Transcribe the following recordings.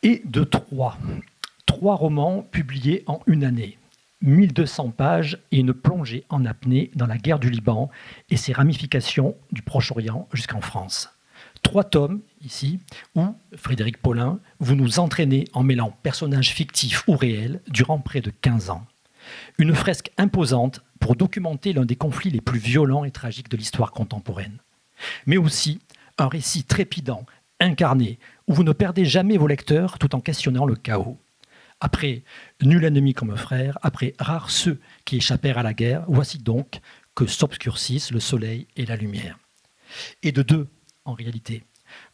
et de Troie. 3 romans publiés en une année. 1200 pages et une plongée en apnée dans la guerre du Liban et ses ramifications du Proche-Orient jusqu'en France. 3 tomes, ici, où, Frédéric Paulin, vous nous entraînez en mêlant personnages fictifs ou réels durant près de 15 ans. Une fresque imposante pour documenter l'un des conflits les plus violents et tragiques de l'histoire contemporaine. Mais aussi un récit trépidant, incarné, où vous ne perdez jamais vos lecteurs tout en questionnant le chaos. Après Nul ennemi comme un frère, après Rares ceux qui échappèrent à la guerre, voici donc que s'obscurcissent le soleil et la lumière. Et de 2, en réalité.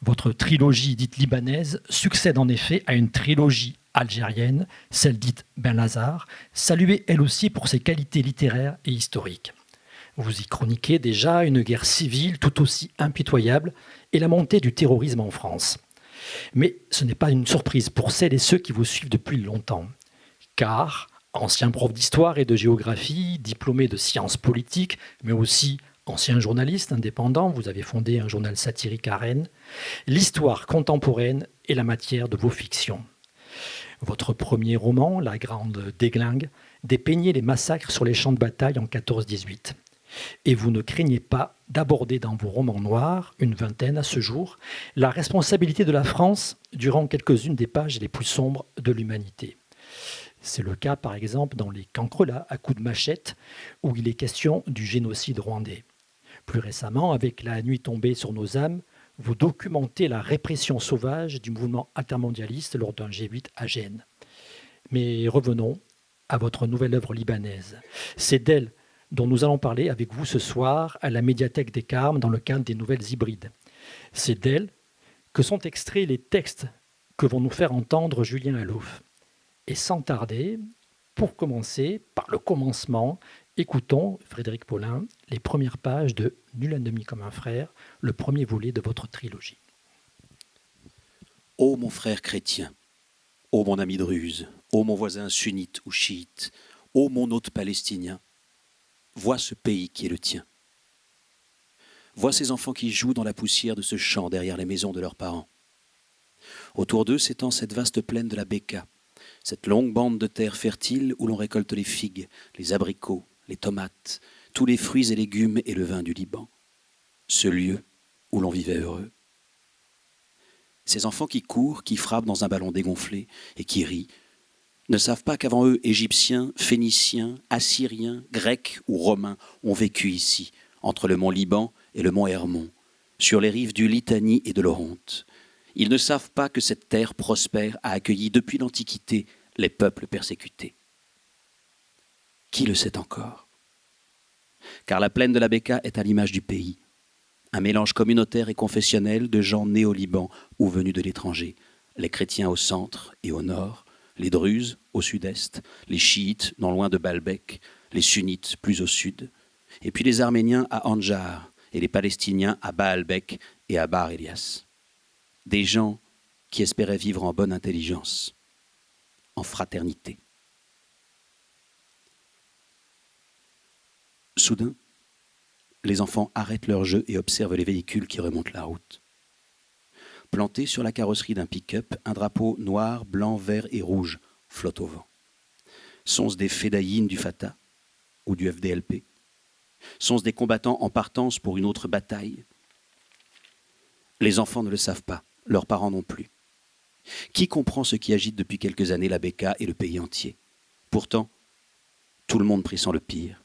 Votre trilogie dite libanaise succède en effet à une trilogie algérienne, celle dite Ben Lazare, saluée elle aussi pour ses qualités littéraires et historiques. Vous y chroniquez déjà une guerre civile tout aussi impitoyable et la montée du terrorisme en France. Mais ce n'est pas une surprise pour celles et ceux qui vous suivent depuis longtemps. Car, ancien prof d'histoire et de géographie, diplômé de sciences politiques, mais aussi ancien journaliste indépendant, vous avez fondé un journal satirique à Rennes, l'histoire contemporaine est la matière de vos fictions. Votre premier roman, La Grande Déglingue, dépeignait les massacres sur les champs de bataille en 14-18. Et vous ne craignez pas d'aborder dans vos romans noirs, une vingtaine à ce jour, la responsabilité de la France durant quelques-unes des pages les plus sombres de l'humanité. C'est le cas, par exemple, dans Les Cancrelats à coups de machette, où il est question du génocide rwandais. Plus récemment, avec La nuit tombée sur nos âmes, vous documentez la répression sauvage du mouvement altermondialiste lors d'un G8 à Gênes. Mais revenons à votre nouvelle œuvre libanaise. C'est d'elle dont nous allons parler avec vous ce soir à la médiathèque des Carmes dans le cadre des Nouvelles Hybrides. C'est d'elle que sont extraits les textes que vont nous faire entendre Julien Alouf. Et sans tarder, pour commencer, par le commencement, écoutons, Frédéric Paulin, les premières pages de Nul ennemi comme un frère, le premier volet de votre trilogie. Ô mon frère chrétien, ô mon ami druze, ô mon voisin sunnite ou chiite, ô mon hôte palestinien, vois ce pays qui est le tien. Vois ces enfants qui jouent dans la poussière de ce champ derrière les maisons de leurs parents. Autour d'eux s'étend cette vaste plaine de la Béka, cette longue bande de terre fertile où l'on récolte les figues, les abricots, les tomates, tous les fruits et légumes et le vin du Liban. Ce lieu où l'on vivait heureux. Ces enfants qui courent, qui frappent dans un ballon dégonflé et qui rient, ne savent pas qu'avant eux, Égyptiens, Phéniciens, Assyriens, Grecs ou Romains ont vécu ici, entre le mont Liban et le mont Hermon, sur les rives du Litanie et de l'Oronte. Ils ne savent pas que cette terre prospère a accueilli depuis l'Antiquité les peuples persécutés. Qui le sait encore? Car la plaine de la Béka est à l'image du pays, un mélange communautaire et confessionnel de gens nés au Liban ou venus de l'étranger, les chrétiens au centre et au nord, les druzes au sud-est, les chiites non loin de Baalbek, les sunnites plus au sud, et puis les arméniens à Andjar et les palestiniens à Baalbek et à Bar Elias. Des gens qui espéraient vivre en bonne intelligence, en fraternité. Soudain, les enfants arrêtent leur jeu et observent les véhicules qui remontent la route. Planté sur la carrosserie d'un pick-up, un drapeau noir, blanc, vert et rouge flotte au vent. Sont-ce des fédayines du Fatah ou du FDLP? Sont-ce des combattants en partance pour une autre bataille? Les enfants ne le savent pas, leurs parents non plus. Qui comprend ce qui agite depuis quelques années la Béka et le pays entier? Pourtant, tout le monde pressent le pire.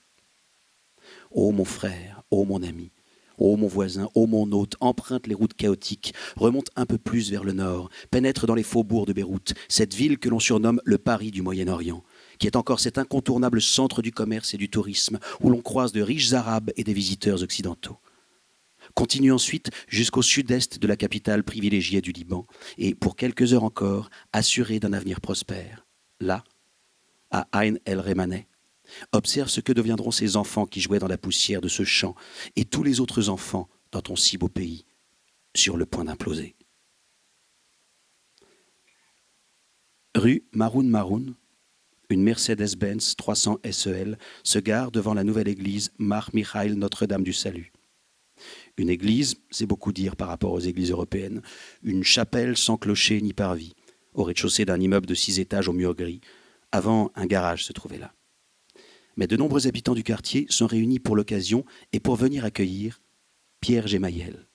Ô mon frère, ô mon ami, ô mon voisin, ô mon hôte, emprunte les routes chaotiques, remonte un peu plus vers le nord, pénètre dans les faubourgs de Beyrouth, cette ville que l'on surnomme le Paris du Moyen-Orient, qui est encore cet incontournable centre du commerce et du tourisme, où l'on croise de riches arabes et des visiteurs occidentaux. Continue ensuite jusqu'au sud-est de la capitale privilégiée du Liban, et pour quelques heures encore, assuré d'un avenir prospère. Là, à Ain el-Remaneh, observe ce que deviendront ces enfants qui jouaient dans la poussière de ce champ et tous les autres enfants dans ton si beau pays, sur le point d'imploser. Rue Maroun Maroun, une Mercedes-Benz 300 SEL se gare devant la nouvelle église Mar Michael Notre-Dame du Salut. Une église, c'est beaucoup dire par rapport aux églises européennes, une chapelle sans clocher ni parvis, au rez-de-chaussée d'un immeuble de 6 étages aux murs gris. Avant, un garage se trouvait là. Mais de nombreux habitants du quartier sont réunis pour l'occasion et pour venir accueillir Pierre Gemayel.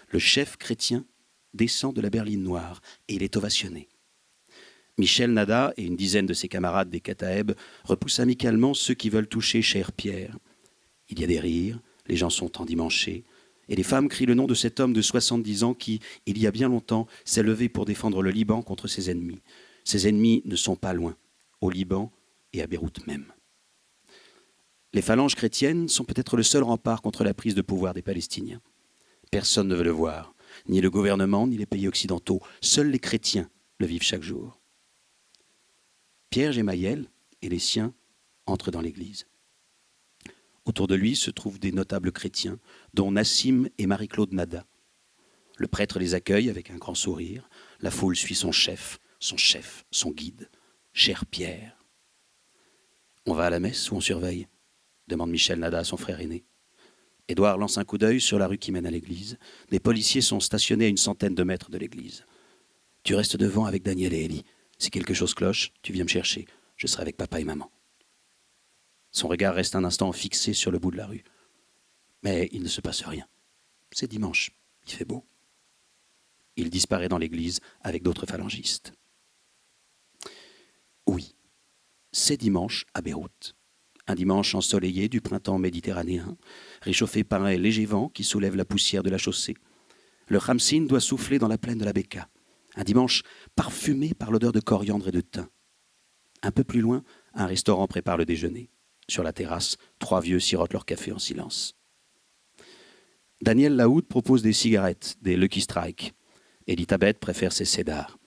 Le chef chrétien descend de la berline noire et il est ovationné. Michel Nada et une dizaine de ses camarades des Kataeb repoussent amicalement ceux qui veulent toucher cher Pierre. Il y a des rires, les gens sont endimanchés, et les femmes crient le nom de cet homme de 70 ans qui, il y a bien longtemps, s'est levé pour défendre le Liban contre ses ennemis. Ses ennemis ne sont pas loin, au Liban et à Beyrouth même. Les phalanges chrétiennes sont peut-être le seul rempart contre la prise de pouvoir des Palestiniens. Personne ne veut le voir, ni le gouvernement, ni les pays occidentaux. Seuls les chrétiens le vivent chaque jour. Pierre Gemayel et les siens entrent dans l'église. Autour de lui se trouvent des notables chrétiens, dont Nassim et Marie-Claude Nada. Le prêtre les accueille avec un grand sourire. La foule suit son chef, son guide, cher Pierre. « On va à la messe ou on surveille ?» demande Michel Nada à son frère aîné. Édouard lance un coup d'œil sur la rue qui mène à l'église. Des policiers sont stationnés à une centaine de mètres de l'église. « Tu restes devant avec Daniel et Élie. Si quelque chose cloche, tu viens me chercher. Je serai avec papa et maman. » Son regard reste un instant fixé sur le bout de la rue. Mais il ne se passe rien. C'est dimanche, il fait beau. Il disparaît dans l'église avec d'autres phalangistes. Oui, c'est dimanche à Beyrouth. Un dimanche ensoleillé du printemps méditerranéen, réchauffé par un léger vent qui soulève la poussière de la chaussée. Le khamsin doit souffler dans la plaine de la Beka. Un dimanche parfumé par l'odeur de coriandre et de thym. Un peu plus loin, un restaurant prépare le déjeuner. Sur la terrasse, 3 vieux sirotent leur café en silence. Daniel Laoud propose des cigarettes, des Lucky Strike. Elie Tabet préfère ses Cédars.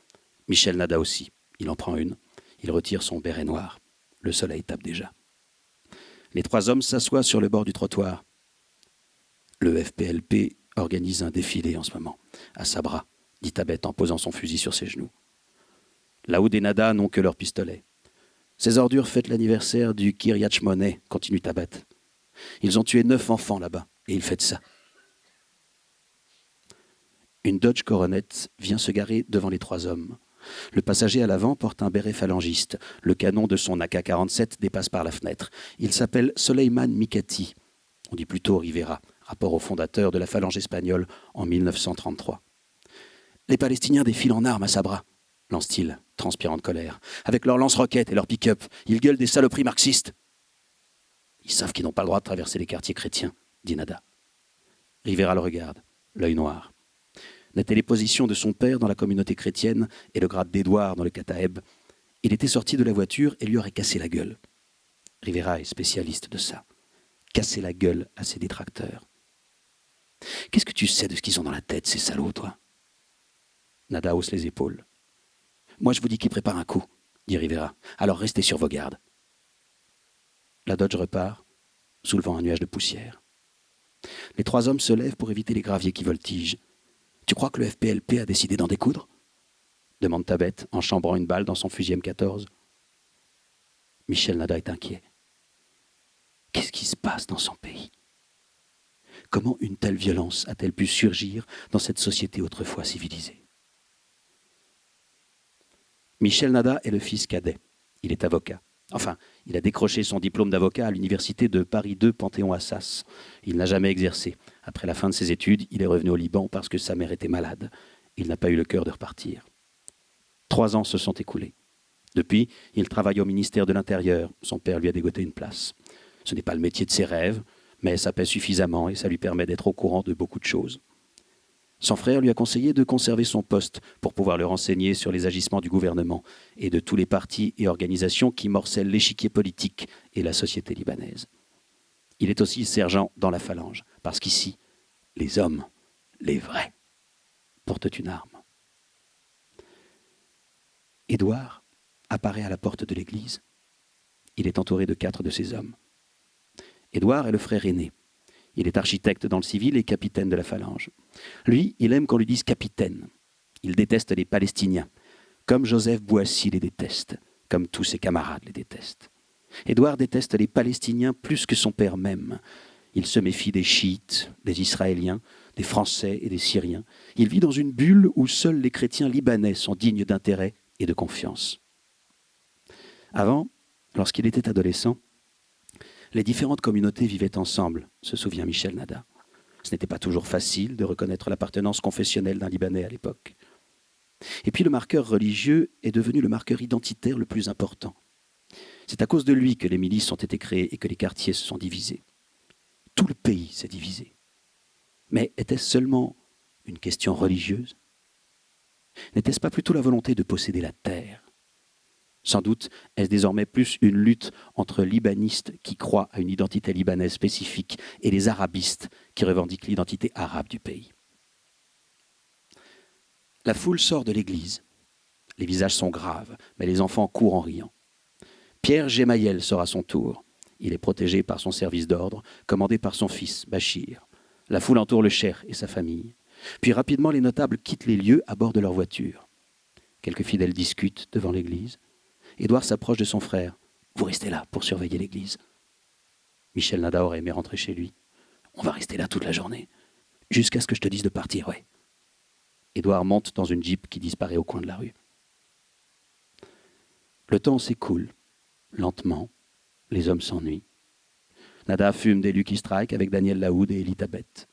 Michel Nada aussi. Il en prend une. Il retire son béret noir. Le soleil tape déjà. Les 3 hommes s'assoient sur le bord du trottoir. Le FPLP organise un défilé en ce moment. À Sabra, dit Tabet en posant son fusil sur ses genoux. Laoud et Nada n'ont que leurs pistolets. Ces ordures fêtent l'anniversaire du Kiryat Shmona, continue Tabet. Ils ont tué 9 enfants là-bas, et ils fêtent ça. Une Dodge Coronet vient se garer devant les 3 hommes. Le passager à l'avant porte un béret phalangiste. Le canon de son AK-47 dépasse par la fenêtre. Il s'appelle Soleiman Mikati. On dit plutôt Rivera, rapport au fondateur de la phalange espagnole en 1933. Les Palestiniens défilent en armes à Sabra, lance-t-il, transpirant de colère. Avec leurs lance-roquettes et leurs pick-up, ils gueulent des saloperies marxistes. Ils savent qu'ils n'ont pas le droit de traverser les quartiers chrétiens, dit Nada. Rivera le regarde, l'œil noir. N'était les positions de son père dans la communauté chrétienne et le grade d'Édouard dans le Kataeb. Il était sorti de la voiture et lui aurait cassé la gueule. Rivera est spécialiste de ça. Casser la gueule à ses détracteurs. Qu'est-ce que tu sais de ce qu'ils ont dans la tête, ces salauds, toi ? Nada hausse les épaules. Moi, je vous dis qu'ils préparent un coup, dit Rivera. Alors restez sur vos gardes. La Dodge repart, soulevant un nuage de poussière. Les 3 hommes se lèvent pour éviter les graviers qui voltigent. Tu crois que le FPLP a décidé d'en découdre ? Demande Tabet en chambrant une balle dans son fusil M14. Michel Nada est inquiet. Qu'est-ce qui se passe dans son pays ? Comment une telle violence a-t-elle pu surgir dans cette société autrefois civilisée ? Michel Nada est le fils cadet. Il est avocat. Enfin, il a décroché son diplôme d'avocat à l'université de Paris II Panthéon-Assas. Il n'a jamais exercé. Après la fin de ses études, il est revenu au Liban parce que sa mère était malade. Il n'a pas eu le cœur de repartir. 3 ans se sont écoulés. Depuis, il travaille au ministère de l'Intérieur. Son père lui a dégoté une place. Ce n'est pas le métier de ses rêves, mais ça paie suffisamment et ça lui permet d'être au courant de beaucoup de choses. Son frère lui a conseillé de conserver son poste pour pouvoir le renseigner sur les agissements du gouvernement et de tous les partis et organisations qui morcellent l'échiquier politique et la société libanaise. Il est aussi sergent dans la phalange, parce qu'ici, les hommes, les vrais, portent une arme. Édouard apparaît à la porte de l'église. Il est entouré de 4 de ses hommes. Édouard est le frère aîné. Il est architecte dans le civil et capitaine de la phalange. Lui, il aime qu'on lui dise capitaine. Il déteste les Palestiniens, comme Joseph Bouassi les déteste, comme tous ses camarades les détestent. Édouard déteste les Palestiniens plus que son père même. Il se méfie des chiites, des Israéliens, des Français et des Syriens. Il vit dans une bulle où seuls les chrétiens libanais sont dignes d'intérêt et de confiance. Avant, lorsqu'il était adolescent, les différentes communautés vivaient ensemble, se souvient Michel Nada. Ce n'était pas toujours facile de reconnaître l'appartenance confessionnelle d'un Libanais à l'époque. Et puis le marqueur religieux est devenu le marqueur identitaire le plus important. C'est à cause de lui que les milices ont été créées et que les quartiers se sont divisés. Tout le pays s'est divisé. Mais était-ce seulement une question religieuse? N'était-ce pas plutôt la volonté de posséder la terre? Sans doute est-ce désormais plus une lutte entre libanistes qui croient à une identité libanaise spécifique et les arabistes qui revendiquent l'identité arabe du pays. La foule sort de l'église. Les visages sont graves, mais les enfants courent en riant. Pierre Gemayel sort à son tour. Il est protégé par son service d'ordre, commandé par son fils, Bachir. La foule entoure le cheikh et sa famille. Puis rapidement, les notables quittent les lieux à bord de leur voiture. Quelques fidèles discutent devant l'église. Édouard s'approche de son frère. « Vous restez là pour surveiller l'église. » Michel Nada aurait aimé rentrer chez lui. « On va rester là toute la journée. Jusqu'à ce que je te dise de partir, ouais. » Édouard monte dans une jeep qui disparaît au coin de la rue. Le temps s'écoule. Lentement, les hommes s'ennuient. Nada fume des Lucky Strike avec Daniel Laoud et Elisabeth.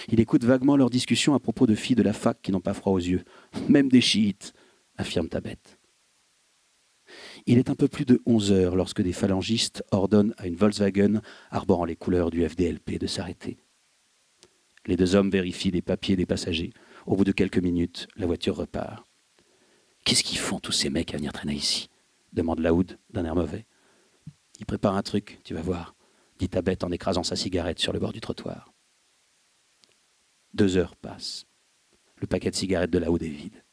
Il écoute vaguement leurs discussions à propos de filles de la fac qui n'ont pas froid aux yeux. Même des chiites, affirme Tabet. Il est un peu plus de 11 heures lorsque des phalangistes ordonnent à une Volkswagen arborant les couleurs du FDLP de s'arrêter. Les deux hommes vérifient les papiers des passagers. Au bout de quelques minutes, la voiture repart. « Qu'est-ce qu'ils font tous ces mecs à venir traîner ici ?» demande Laoud d'un air mauvais. « Ils préparent un truc, tu vas voir », dit Tabet en écrasant sa cigarette sur le bord du trottoir. 2 heures passent. Le paquet de cigarettes de Laoud est vide.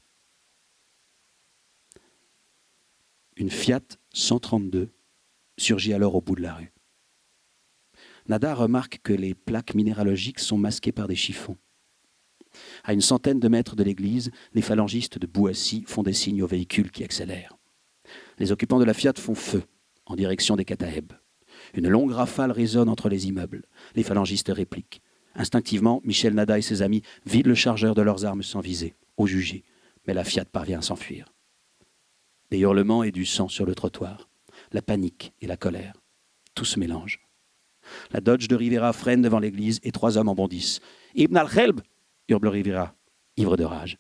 Une Fiat 132 surgit alors au bout de la rue. Nada remarque que les plaques minéralogiques sont masquées par des chiffons. À une centaine de mètres de l'église, les phalangistes de Bouassi font des signes aux véhicules qui accélèrent. Les occupants de la Fiat font feu en direction des Kataeb. Une longue rafale résonne entre les immeubles. Les phalangistes répliquent. Instinctivement, Michel Nada et ses amis vident le chargeur de leurs armes sans viser, au jugé. Mais la Fiat parvient à s'enfuir. Des hurlements et du sang sur le trottoir. La panique et la colère. Tout se mélange. La Dodge de Rivera freine devant l'église et 3 hommes en bondissent. « Ibn al-Khelb !» hurle Rivera, ivre de rage.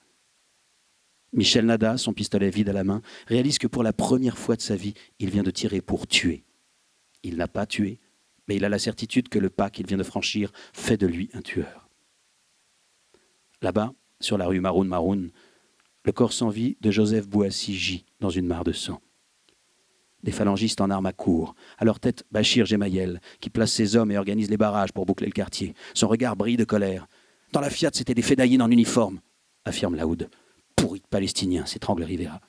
Michel Nada, son pistolet vide à la main, réalise que pour la première fois de sa vie, il vient de tirer pour tuer. Il n'a pas tué, mais il a la certitude que le pas qu'il vient de franchir fait de lui un tueur. Là-bas, sur la rue Maroun Maroun, le corps sans vie de Joseph Bouassi gît dans une mare de sang. Des phalangistes en armes accourent. À leur tête, Bachir Gemayel, qui place ses hommes et organise les barrages pour boucler le quartier. Son regard brille de colère. « Dans la Fiat, c'était des fédayines en uniforme », affirme Laoud. « Pourri de Palestiniens », s'étrangle Rivera.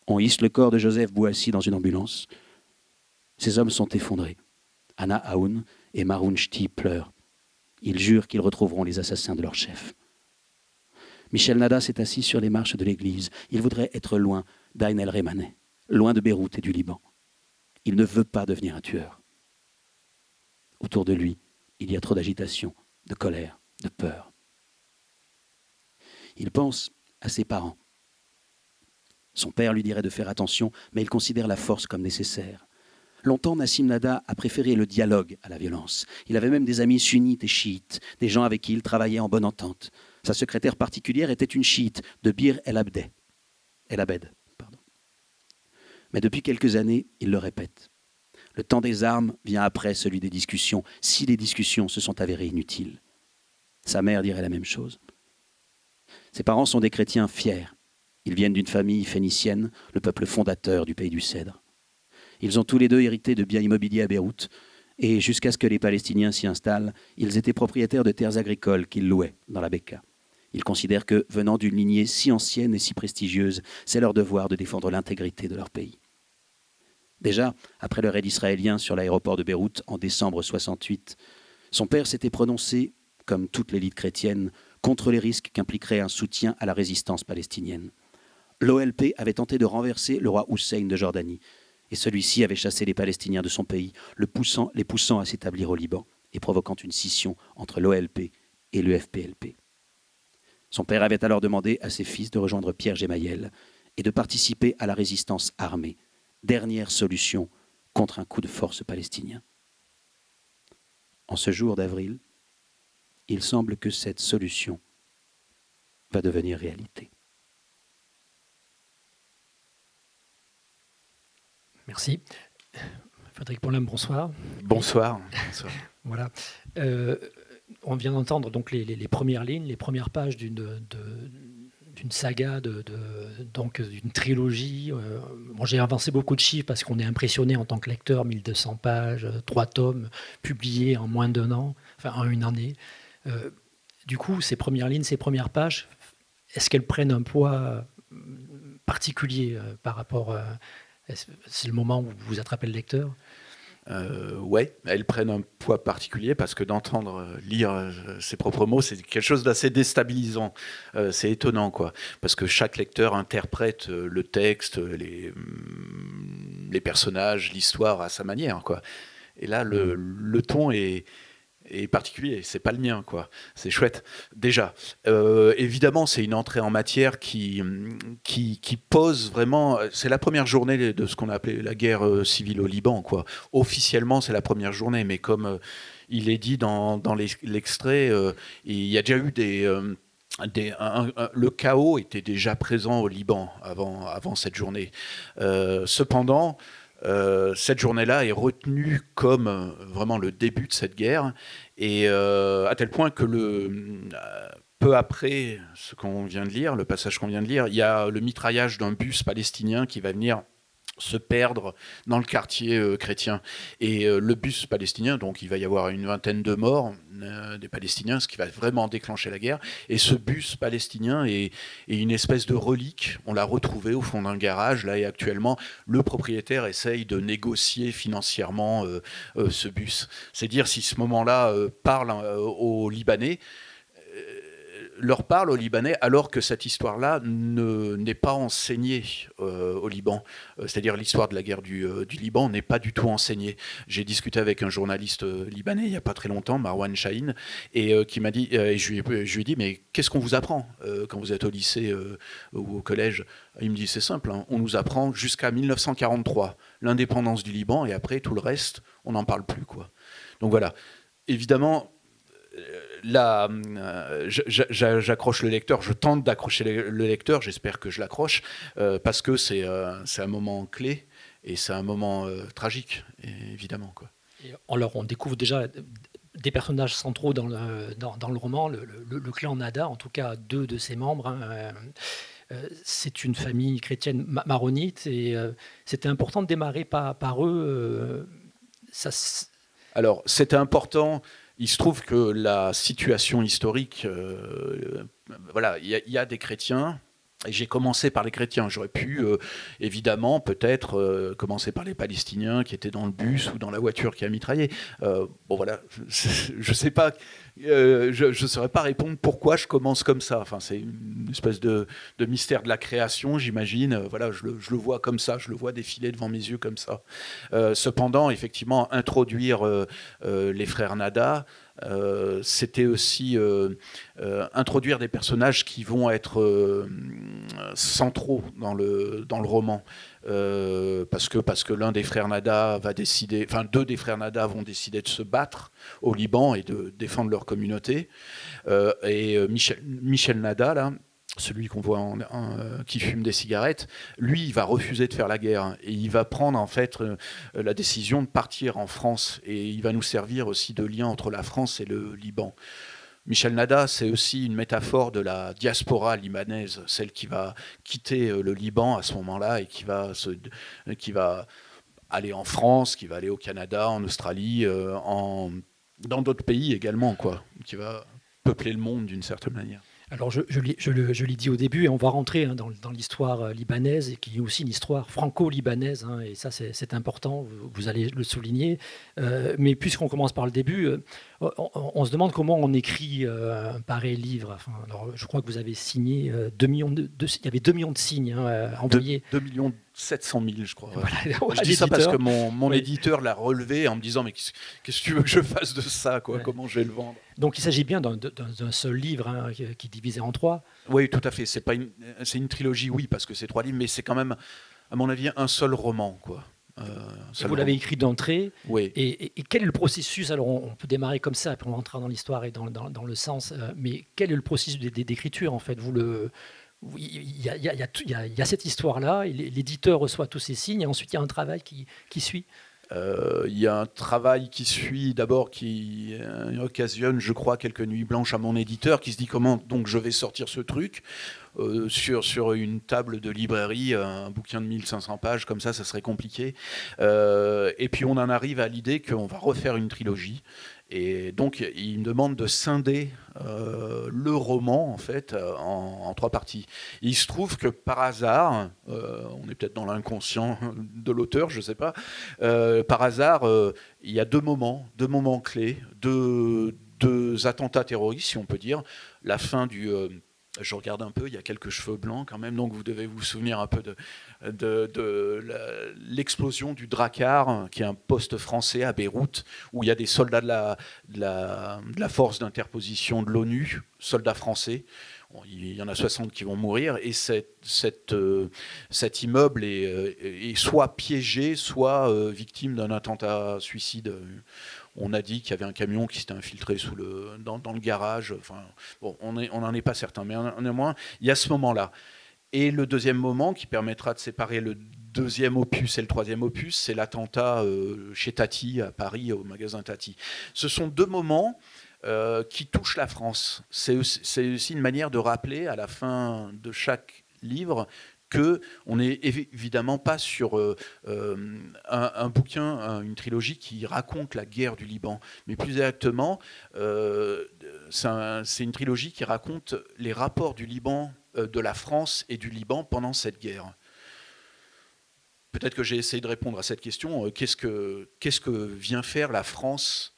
On hisse le corps de Joseph Bouassi dans une ambulance. Ces hommes sont effondrés. Anna Aoun et Maroun Ch'ti pleurent. Ils jurent qu'ils retrouveront les assassins de leur chef. Michel Nada s'est assis sur les marches de l'église. Il voudrait être loin d'Ain el-Remaneh, loin de Beyrouth et du Liban. Il ne veut pas devenir un tueur. Autour de lui, il y a trop d'agitation, de colère, de peur. Il pense à ses parents. Son père lui dirait de faire attention, mais il considère la force comme nécessaire. Longtemps, Nassim Nada a préféré le dialogue à la violence. Il avait même des amis sunnites et chiites, des gens avec qui il travaillait en bonne entente. Sa secrétaire particulière était une chiite de Bir el-Abed. Mais depuis quelques années, il le répète. Le temps des armes vient après celui des discussions, si les discussions se sont avérées inutiles. Sa mère dirait la même chose. Ses parents sont des chrétiens fiers. Ils viennent d'une famille phénicienne, le peuple fondateur du pays du Cèdre. Ils ont tous les deux hérité de biens immobiliers à Beyrouth, et jusqu'à ce que les Palestiniens s'y installent, ils étaient propriétaires de terres agricoles qu'ils louaient dans la Bekaa. Ils considèrent que, venant d'une lignée si ancienne et si prestigieuse, c'est leur devoir de défendre l'intégrité de leur pays. Déjà, après le raid israélien sur l'aéroport de Beyrouth en décembre 68, son père s'était prononcé, comme toute l'élite chrétienne, contre les risques qu'impliquerait un soutien à la résistance palestinienne. L'OLP avait tenté de renverser le roi Hussein de Jordanie, et celui-ci avait chassé les Palestiniens de son pays, les poussant à s'établir au Liban et provoquant une scission entre l'OLP et le FPLP. Son père avait alors demandé à ses fils de rejoindre Pierre Gemayel et de participer à la résistance armée, dernière solution contre un coup de force palestinien. En ce jour d'avril, il semble que cette solution va devenir réalité. Merci. Frédéric Paulin, bonsoir. Bonsoir. Bonsoir. Voilà. On vient d'entendre donc les premières lignes, les premières pages d'une saga, donc d'une trilogie. Bon, j'ai avancé beaucoup de chiffres parce qu'on est impressionné en tant que lecteur, 1200 pages, 3 tomes, publiés en moins d'1 an, enfin en une année. Du coup, ces premières lignes, ces premières pages, est-ce qu'elles prennent un poids particulier par rapport c'est le moment où vous attrapez le lecteur? Ouais, elles prennent un poids particulier parce que d'entendre lire ses propres mots, c'est quelque chose d'assez déstabilisant. C'est étonnant, quoi. Parce que chaque lecteur interprète le texte, les personnages, l'histoire à sa manière, quoi. Et là, le ton est particulier, c'est pas le mien, quoi. C'est chouette. Déjà, évidemment, c'est une entrée en matière qui pose vraiment. C'est la première journée de ce qu'on a appelé la guerre civile au Liban, quoi. Officiellement, c'est la première journée, mais comme il est dit dans l'extrait, il y a déjà eu le chaos était déjà présent au Liban avant cette journée. Cependant, cette journée-là est retenue comme vraiment le début de cette guerre, et à tel point que peu après ce qu'on vient de lire, le passage qu'on vient de lire, il y a le mitraillage d'un bus palestinien qui va venir se perdre dans le quartier chrétien. Et le bus palestinien, donc il va y avoir une vingtaine de morts des Palestiniens, ce qui va vraiment déclencher la guerre. Et ce bus palestinien est une espèce de relique. On l'a retrouvé au fond d'un garage, là, et actuellement, le propriétaire essaye de négocier financièrement ce bus. C'est dire si ce moment-là parle aux Libanais, leur parle aux Libanais alors que cette histoire-là n'est pas enseignée au Liban. C'est-à-dire l'histoire de la guerre du Liban n'est pas du tout enseignée. J'ai discuté avec un journaliste libanais il n'y a pas très longtemps, Marwan Chahine, et qui m'a dit, et je lui ai dit, mais qu'est-ce qu'on vous apprend quand vous êtes au lycée ou au collège? Il me dit, c'est simple, hein, on nous apprend jusqu'à 1943, l'indépendance du Liban, et après tout le reste, on n'en parle plus, quoi. Donc voilà, évidemment, là, j'accroche le lecteur, je tente d'accrocher le lecteur, j'espère que je l'accroche, parce que c'est un moment clé et c'est un moment tragique, évidemment, quoi. Et alors, on découvre déjà des personnages centraux dans le roman, le clan Nada, en tout cas 2 de ses membres. Hein, c'est une famille chrétienne maronite, et c'était important de démarrer par eux. Alors, c'était important. Il se trouve que la situation historique, voilà, il y a des chrétiens, et j'ai commencé par les chrétiens. J'aurais pu, évidemment, peut-être commencer par les Palestiniens qui étaient dans le bus ou dans la voiture qui a mitraillé. Bon, voilà, je sais pas, je ne saurais pas répondre pourquoi je commence comme ça. Enfin, c'est une espèce de mystère de la création, j'imagine. Voilà, je le vois comme ça, je le vois défiler devant mes yeux comme ça. Cependant, effectivement, introduire les frères Nada, c'était aussi introduire des personnages qui vont être centraux dans le roman, parce que l'un des frères Nada va décider, enfin 2 des frères Nada vont décider de se battre au Liban et de défendre leur communauté, et Michel Nada, là, celui qu'on voit qui fume des cigarettes, lui, il va refuser de faire la guerre et il va prendre en fait la décision de partir en France, et il va nous servir aussi de lien entre la France et le Liban. Michel Nada, c'est aussi une métaphore de la diaspora libanaise, celle qui va quitter le Liban à ce moment-là et qui va aller en France, qui va aller au Canada, en Australie, dans d'autres pays également, quoi, qui va peupler le monde d'une certaine manière. Alors, je l'ai dit au début, et on va rentrer dans l'histoire libanaise, et qui est aussi une histoire franco-libanaise, hein, et ça, c'est important, vous allez le souligner. Mais puisqu'on commence par le début, on se demande comment on écrit un pareil livre. Enfin, alors, je crois que vous avez signé 2 millions il y avait 2 millions de signes envoyés. 2 millions 700 000, je crois. Ouais. Voilà, Je dis ça parce que l'éditeur. mon Oui. éditeur l'a relevé en me disant mais qu'est-ce que tu veux que je fasse de ça, quoi? Ouais. Comment je vais le vendre? Donc il s'agit bien d'un seul livre, hein, qui est divisé en 3. Oui, tout à fait. C'est une trilogie, oui, parce que c'est 3 livres, mais c'est quand même, à mon avis, un seul roman, quoi. Un seul Vous l'avez roman. écrit d'entrée. Oui. Et quel est le processus? Alors on peut démarrer comme ça, puis on va entrer dans l'histoire et dans le sens. Mais quel est le processus d'écriture en fait? Il y a cette histoire-là, et l'éditeur reçoit tous ces signes, et ensuite il y a un travail qui suit. Il y a un travail qui suit d'abord, qui occasionne, je crois, quelques nuits blanches à mon éditeur, qui se dit comment donc je vais sortir ce truc sur une table de librairie, un bouquin de 1500 pages, comme ça serait compliqué. Et puis on en arrive à l'idée qu'on va refaire une trilogie. Et donc, il me demande de scinder le roman, en fait, en 3 parties. Et il se trouve que par hasard, on est peut-être dans l'inconscient de l'auteur, je ne sais pas, par hasard, il y a 2 moments clés, deux attentats terroristes, si on peut dire. La fin du... je regarde un peu, il y a quelques cheveux blancs quand même, donc vous devez vous souvenir un peu de l'explosion du Drakkar, qui est un poste français à Beyrouth, où il y a des soldats de la force d'interposition de l'ONU, soldats français. Bon, il y en a 60 qui vont mourir, et cet immeuble est soit piégé, soit victime d'un attentat suicide. On a dit qu'il y avait un camion qui s'était infiltré dans le garage. Enfin, bon, on n'en est pas certain, mais néanmoins, il y a ce moment-là. Et le deuxième moment qui permettra de séparer le deuxième opus et le troisième opus, c'est l'attentat chez Tati à Paris, au magasin Tati. Ce sont 2 moments qui touchent la France. C'est aussi une manière de rappeler à la fin de chaque livre qu'on n'est évidemment pas sur un bouquin, une trilogie qui raconte la guerre du Liban, mais plus exactement, c'est une trilogie qui raconte les rapports du Liban, de la France et du Liban pendant cette guerre. Peut-être que j'ai essayé de répondre à cette question. Qu'est-ce que vient faire la France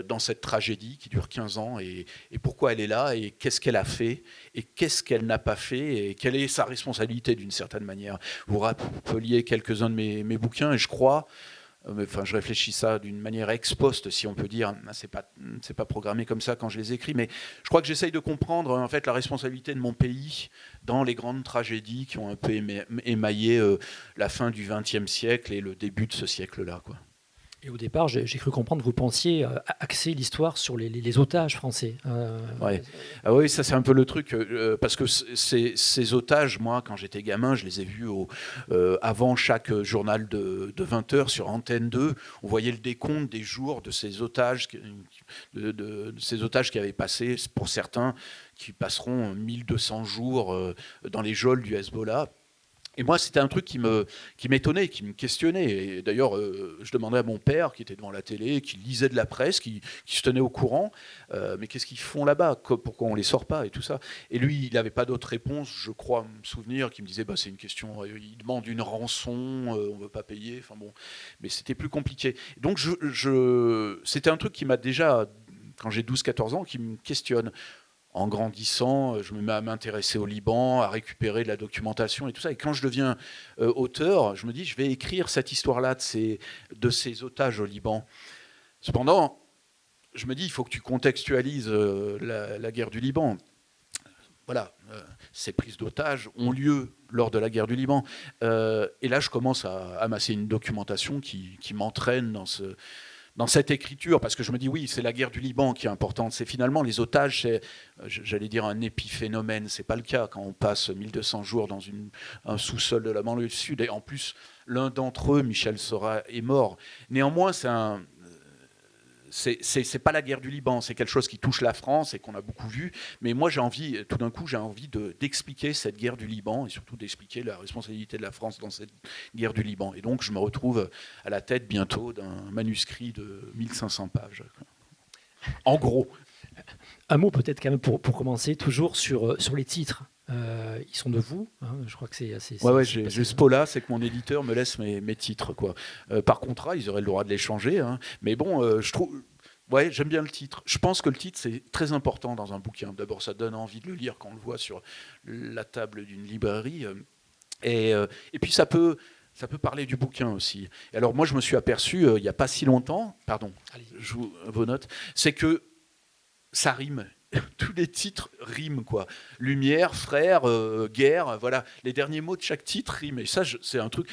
dans cette tragédie qui dure 15 ans, et pourquoi elle est là, et qu'est-ce qu'elle a fait, et qu'est-ce qu'elle n'a pas fait, et quelle est sa responsabilité d'une certaine manière. Vous rappeliez quelques-uns de mes bouquins, et je crois, je réfléchis ça d'une manière ex post, si on peut dire, c'est pas programmé comme ça quand je les écris, mais je crois que j'essaye de comprendre en fait la responsabilité de mon pays dans les grandes tragédies qui ont un peu émaillé la fin du XXe siècle et le début de ce siècle-là, quoi. Et au départ, j'ai cru comprendre que vous pensiez axer l'histoire sur les otages français. Ouais. Ah oui, ça c'est un peu le truc, parce que ces otages, moi, quand j'étais gamin, je les ai vus avant chaque journal de 20 heures sur Antenne 2. On voyait le décompte des jours de ces otages, de ces otages qui avaient passé, pour certains, qui passeront 1200 jours dans les geôles du Hezbollah. Et moi, c'était un truc qui m'étonnait, qui me questionnait. Et d'ailleurs, je demandais à mon père, qui était devant la télé, qui lisait de la presse, qui se tenait au courant, mais qu'est-ce qu'ils font là-bas? Pourquoi on ne les sort pas et tout ça? Et lui, il n'avait pas d'autre réponse, je crois me souvenir, qui me disait c'est une question, il demande une rançon, on ne veut pas payer, enfin bon. Mais c'était plus compliqué. Donc, c'était un truc qui m'a déjà, quand j'ai 12-14 ans, qui me questionne. En grandissant, je me mets à m'intéresser au Liban, à récupérer de la documentation et tout ça. Et quand je deviens auteur, je me dis, je vais écrire cette histoire-là de ces otages au Liban. Cependant, je me dis, il faut que tu contextualises la guerre du Liban. Voilà, ces prises d'otages ont lieu lors de la guerre du Liban. Et là, je commence à amasser une documentation qui m'entraîne dans cette écriture, parce que je me dis, oui, c'est la guerre du Liban qui est importante. C'est finalement les otages, c'est, j'allais dire, un épiphénomène. C'est pas le cas quand on passe 1200 jours dans un sous-sol de la banlieue sud. Et en plus, l'un d'entre eux, Michel Sora, est mort. Néanmoins, c'est pas la guerre du Liban, c'est quelque chose qui touche la France et qu'on a beaucoup vu. Mais moi, tout d'un coup, j'ai envie d'expliquer cette guerre du Liban et surtout d'expliquer la responsabilité de la France dans cette guerre du Liban. Et donc, je me retrouve à la tête bientôt d'un manuscrit de 1500 pages. En gros. Un mot peut-être quand même pour commencer, toujours sur les titres. Ils sont de vous, hein, je crois que c'est j'ai ce pot-là, c'est que mon éditeur me laisse mes titres, quoi. Par contrat, ils auraient le droit de les changer, hein. Mais bon, je trouve... Ouais, j'aime bien le titre. Je pense que le titre, c'est très important dans un bouquin. D'abord, ça donne envie de le lire quand on le voit sur la table d'une librairie. Et puis ça peut parler du bouquin aussi. Et alors moi je me suis aperçu il n'y a pas si longtemps, pardon, je vous vos notes, c'est que ça rime. Tous les titres riment, quoi. Lumière, frère, guerre, voilà. Les derniers mots de chaque titre riment. Et ça, c'est un truc.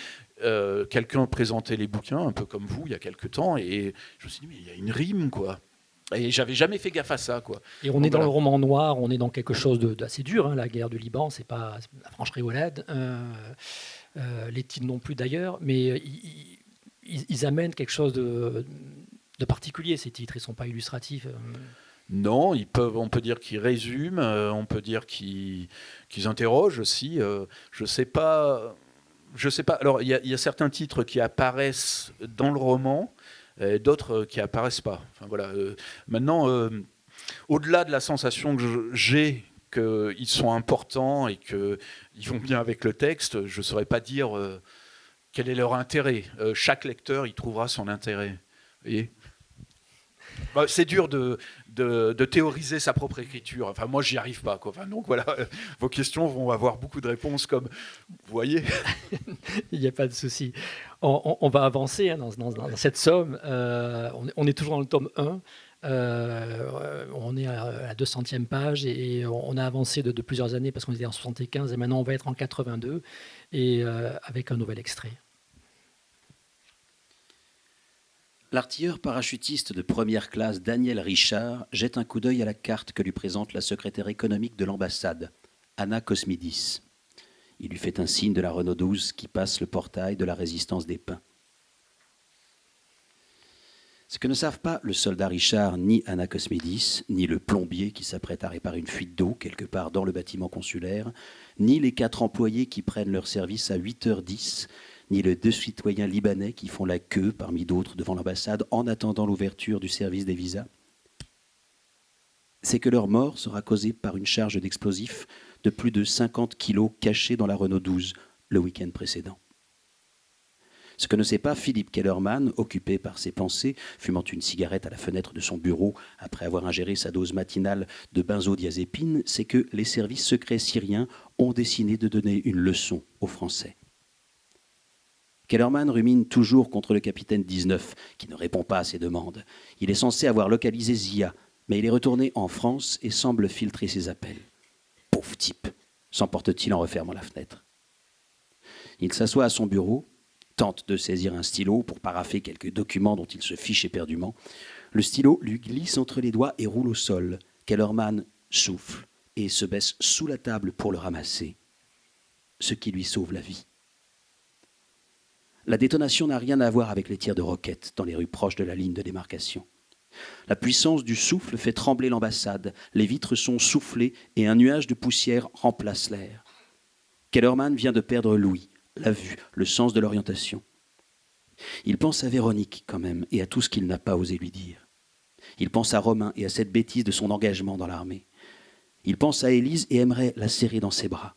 Quelqu'un présentait les bouquins, un peu comme vous, il y a quelques temps, et je me suis dit, mais il y a une rime, quoi. Et j'avais jamais fait gaffe à ça, quoi. Et on est dans le roman noir, on est dans quelque chose d'assez dur. Hein, la guerre du Liban, c'est pas la franche rigolade. Les titres non plus d'ailleurs, mais ils amènent quelque chose de particulier, ces titres. Ils ne sont pas illustratifs. Non, on peut dire qu'ils résument, on peut dire qu'ils interrogent aussi. Je sais pas. Alors, il y a certains titres qui apparaissent dans le roman, et d'autres qui apparaissent pas. Enfin, voilà. Maintenant, au-delà de la sensation que j'ai qu'ils sont importants et qu'ils vont bien avec le texte, je ne saurais pas dire quel est leur intérêt. Chaque lecteur y trouvera son intérêt. Vous voyez ? C'est dur de théoriser sa propre écriture. Enfin, moi, j'y arrive pas, quoi. Enfin, donc voilà, vos questions vont avoir beaucoup de réponses, comme vous voyez. Il n'y a pas de souci. On va avancer hein, dans cette somme. On est toujours dans le tome 1. On est à la 200e page et on a avancé de plusieurs années parce qu'on était en 75 et maintenant on va être en 82 et avec un nouvel extrait. L'artilleur parachutiste de première classe Daniel Richard jette un coup d'œil à la carte que lui présente la secrétaire économique de l'ambassade, Anna Cosmidis. Il lui fait un signe de la Renault 12 qui passe le portail de la Résistance des Pins. Ce que ne savent pas le soldat Richard, ni Anna Cosmidis, ni le plombier qui s'apprête à réparer une fuite d'eau quelque part dans le bâtiment consulaire, ni les 4 employés qui prennent leur service à 8h10, ni les 2 citoyens libanais qui font la queue parmi d'autres devant l'ambassade en attendant l'ouverture du service des visas, c'est que leur mort sera causée par une charge d'explosifs de plus de 50 kilos cachés dans la Renault 12 le week-end précédent. Ce que ne sait pas Philippe Kellerman, occupé par ses pensées, fumant une cigarette à la fenêtre de son bureau après avoir ingéré sa dose matinale de benzodiazépine, c'est que les services secrets syriens ont décidé de donner une leçon aux Français. Kellerman rumine toujours contre le capitaine 19, qui ne répond pas à ses demandes. Il est censé avoir localisé Zia, mais il est retourné en France et semble filtrer ses appels. Pauvre type, s'emporte-t-il en refermant la fenêtre. Il s'assoit à son bureau, tente de saisir un stylo pour paraffer quelques documents dont il se fiche éperdument. Le stylo lui glisse entre les doigts et roule au sol. Kellerman souffle et se baisse sous la table pour le ramasser, ce qui lui sauve la vie. La détonation n'a rien à voir avec les tirs de roquettes dans les rues proches de la ligne de démarcation. La puissance du souffle fait trembler l'ambassade, les vitres sont soufflées et un nuage de poussière remplace l'air. Kellerman vient de perdre l'ouïe, la vue, le sens de l'orientation. Il pense à Véronique quand même et à tout ce qu'il n'a pas osé lui dire. Il pense à Romain et à cette bêtise de son engagement dans l'armée. Il pense à Élise et aimerait la serrer dans ses bras.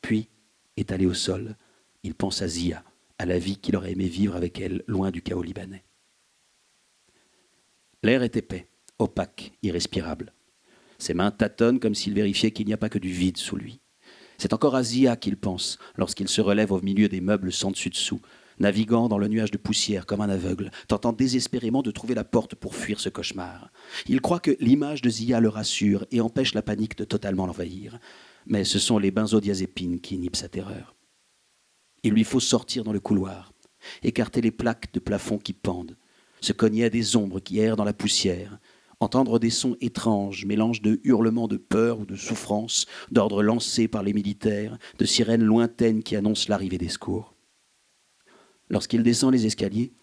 Puis, étalé au sol, il pense à Zia, à la vie qu'il aurait aimé vivre avec elle, loin du chaos libanais. L'air est épais, opaque, irrespirable. Ses mains tâtonnent comme s'il vérifiait qu'il n'y a pas que du vide sous lui. C'est encore à Zia qu'il pense, lorsqu'il se relève au milieu des meubles sans dessus-dessous, naviguant dans le nuage de poussière comme un aveugle, tentant désespérément de trouver la porte pour fuir ce cauchemar. Il croit que l'image de Zia le rassure et empêche la panique de totalement l'envahir. Mais ce sont les benzodiazépines qui inhibent sa terreur. Il lui faut sortir dans le couloir, écarter les plaques de plafond qui pendent, se cogner à des ombres qui errent dans la poussière, entendre des sons étranges, mélange de hurlements de peur ou de souffrance, d'ordres lancés par les militaires, de sirènes lointaines qui annoncent l'arrivée des secours. Lorsqu'il descend les escaliers,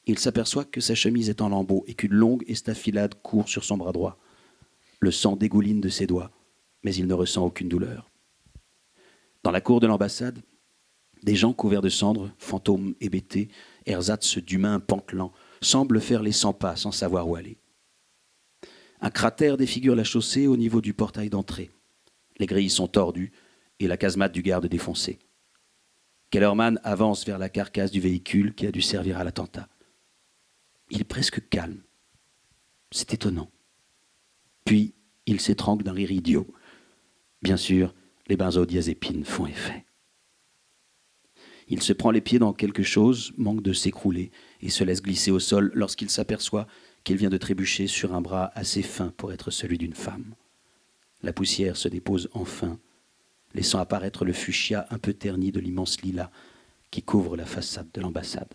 il s'aperçoit que sa chemise est en lambeaux et qu'une longue estafilade court sur son bras droit. Le sang dégouline de ses doigts, mais il ne ressent aucune douleur. Dans la cour de l'ambassade, des gens couverts de cendres, fantômes hébétés, ersatz d'humains pantelants, semblent faire les 100 pas sans savoir où aller. Un cratère défigure la chaussée au niveau du portail d'entrée. Les grilles sont tordues et la casemate du garde défoncée. Kellerman avance vers la carcasse du véhicule qui a dû servir à l'attentat. Il est presque calme. C'est étonnant. Puis, il s'étrangle d'un rire idiot. Bien sûr, les benzodiazépines font effet. Il se prend les pieds dans quelque chose, manque de s'écrouler, et se laisse glisser au sol lorsqu'il s'aperçoit qu'il vient de trébucher sur un bras assez fin pour être celui d'une femme. La poussière se dépose enfin, laissant apparaître le fuchsia un peu terni de l'immense lilas qui couvre la façade de l'ambassade.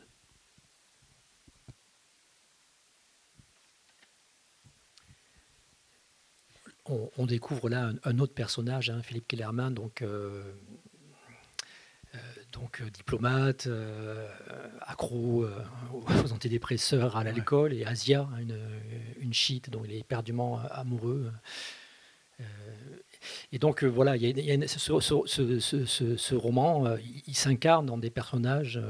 On découvre là un autre personnage, hein, Philippe Kellerman, diplomate, accro aux antidépresseurs à l'alcool, et Asia, une chiite dont il est éperdument amoureux. Et donc voilà, ce roman, il s'incarne dans des personnages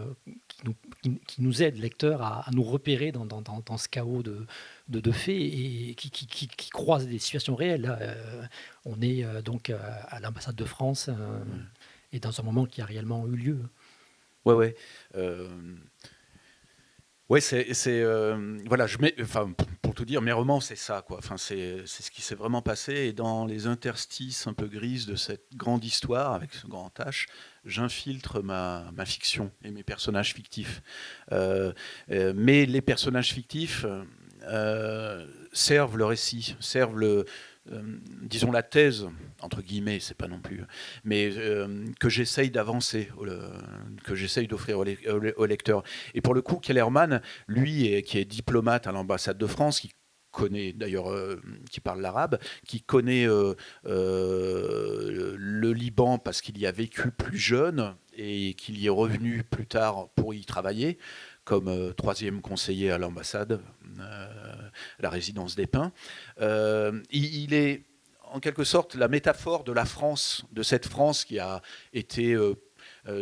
qui nous aident, lecteurs, à nous repérer dans ce chaos de faits et qui croisent des situations réelles. Là, on est donc à l'ambassade de France et dans un moment qui a réellement eu lieu. Ouais. Ouais, voilà, pour tout dire, mes romans, c'est ça, quoi. Enfin, c'est ce qui s'est vraiment passé. Et dans les interstices un peu grises de cette grande histoire, avec ce grand H, j'infiltre ma fiction et mes personnages fictifs. Mais les personnages fictifs servent le récit, servent disons la thèse, entre guillemets, c'est pas non plus, mais que j'essaye d'avancer, que j'essaye d'offrir au lecteur. Et pour le coup, Kellerman, lui, qui est diplomate à l'ambassade de France, qui connaît d'ailleurs, qui parle l'arabe, qui connaît le Liban parce qu'il y a vécu plus jeune et qu'il y est revenu plus tard pour y travailler, comme troisième conseiller à l'ambassade, la résidence des Pins. Il est en quelque sorte la métaphore de la France, de cette France qui a été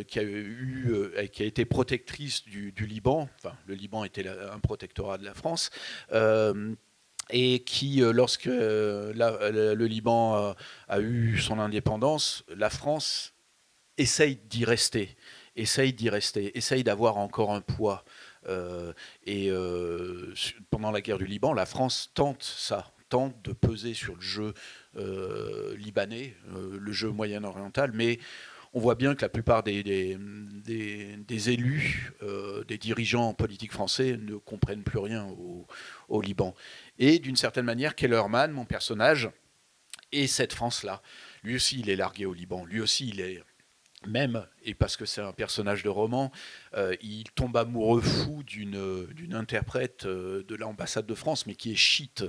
qui a été protectrice du Liban. Enfin, le Liban était un protectorat de la France. Et qui, lorsque le Liban a eu son indépendance, la France essaye d'y rester, essaye d'avoir encore un poids. Pendant la guerre du Liban, la France tente de peser sur le jeu libanais, le jeu moyen-oriental, mais on voit bien que la plupart des élus, des dirigeants politiques français ne comprennent plus rien au Liban. Et d'une certaine manière, Kellerman, mon personnage, est cette France-là. Lui aussi, il est largué au Liban. Lui aussi, il est même, et parce que c'est un personnage de roman, il tombe amoureux fou d'une interprète de l'ambassade de France, mais qui est chiite,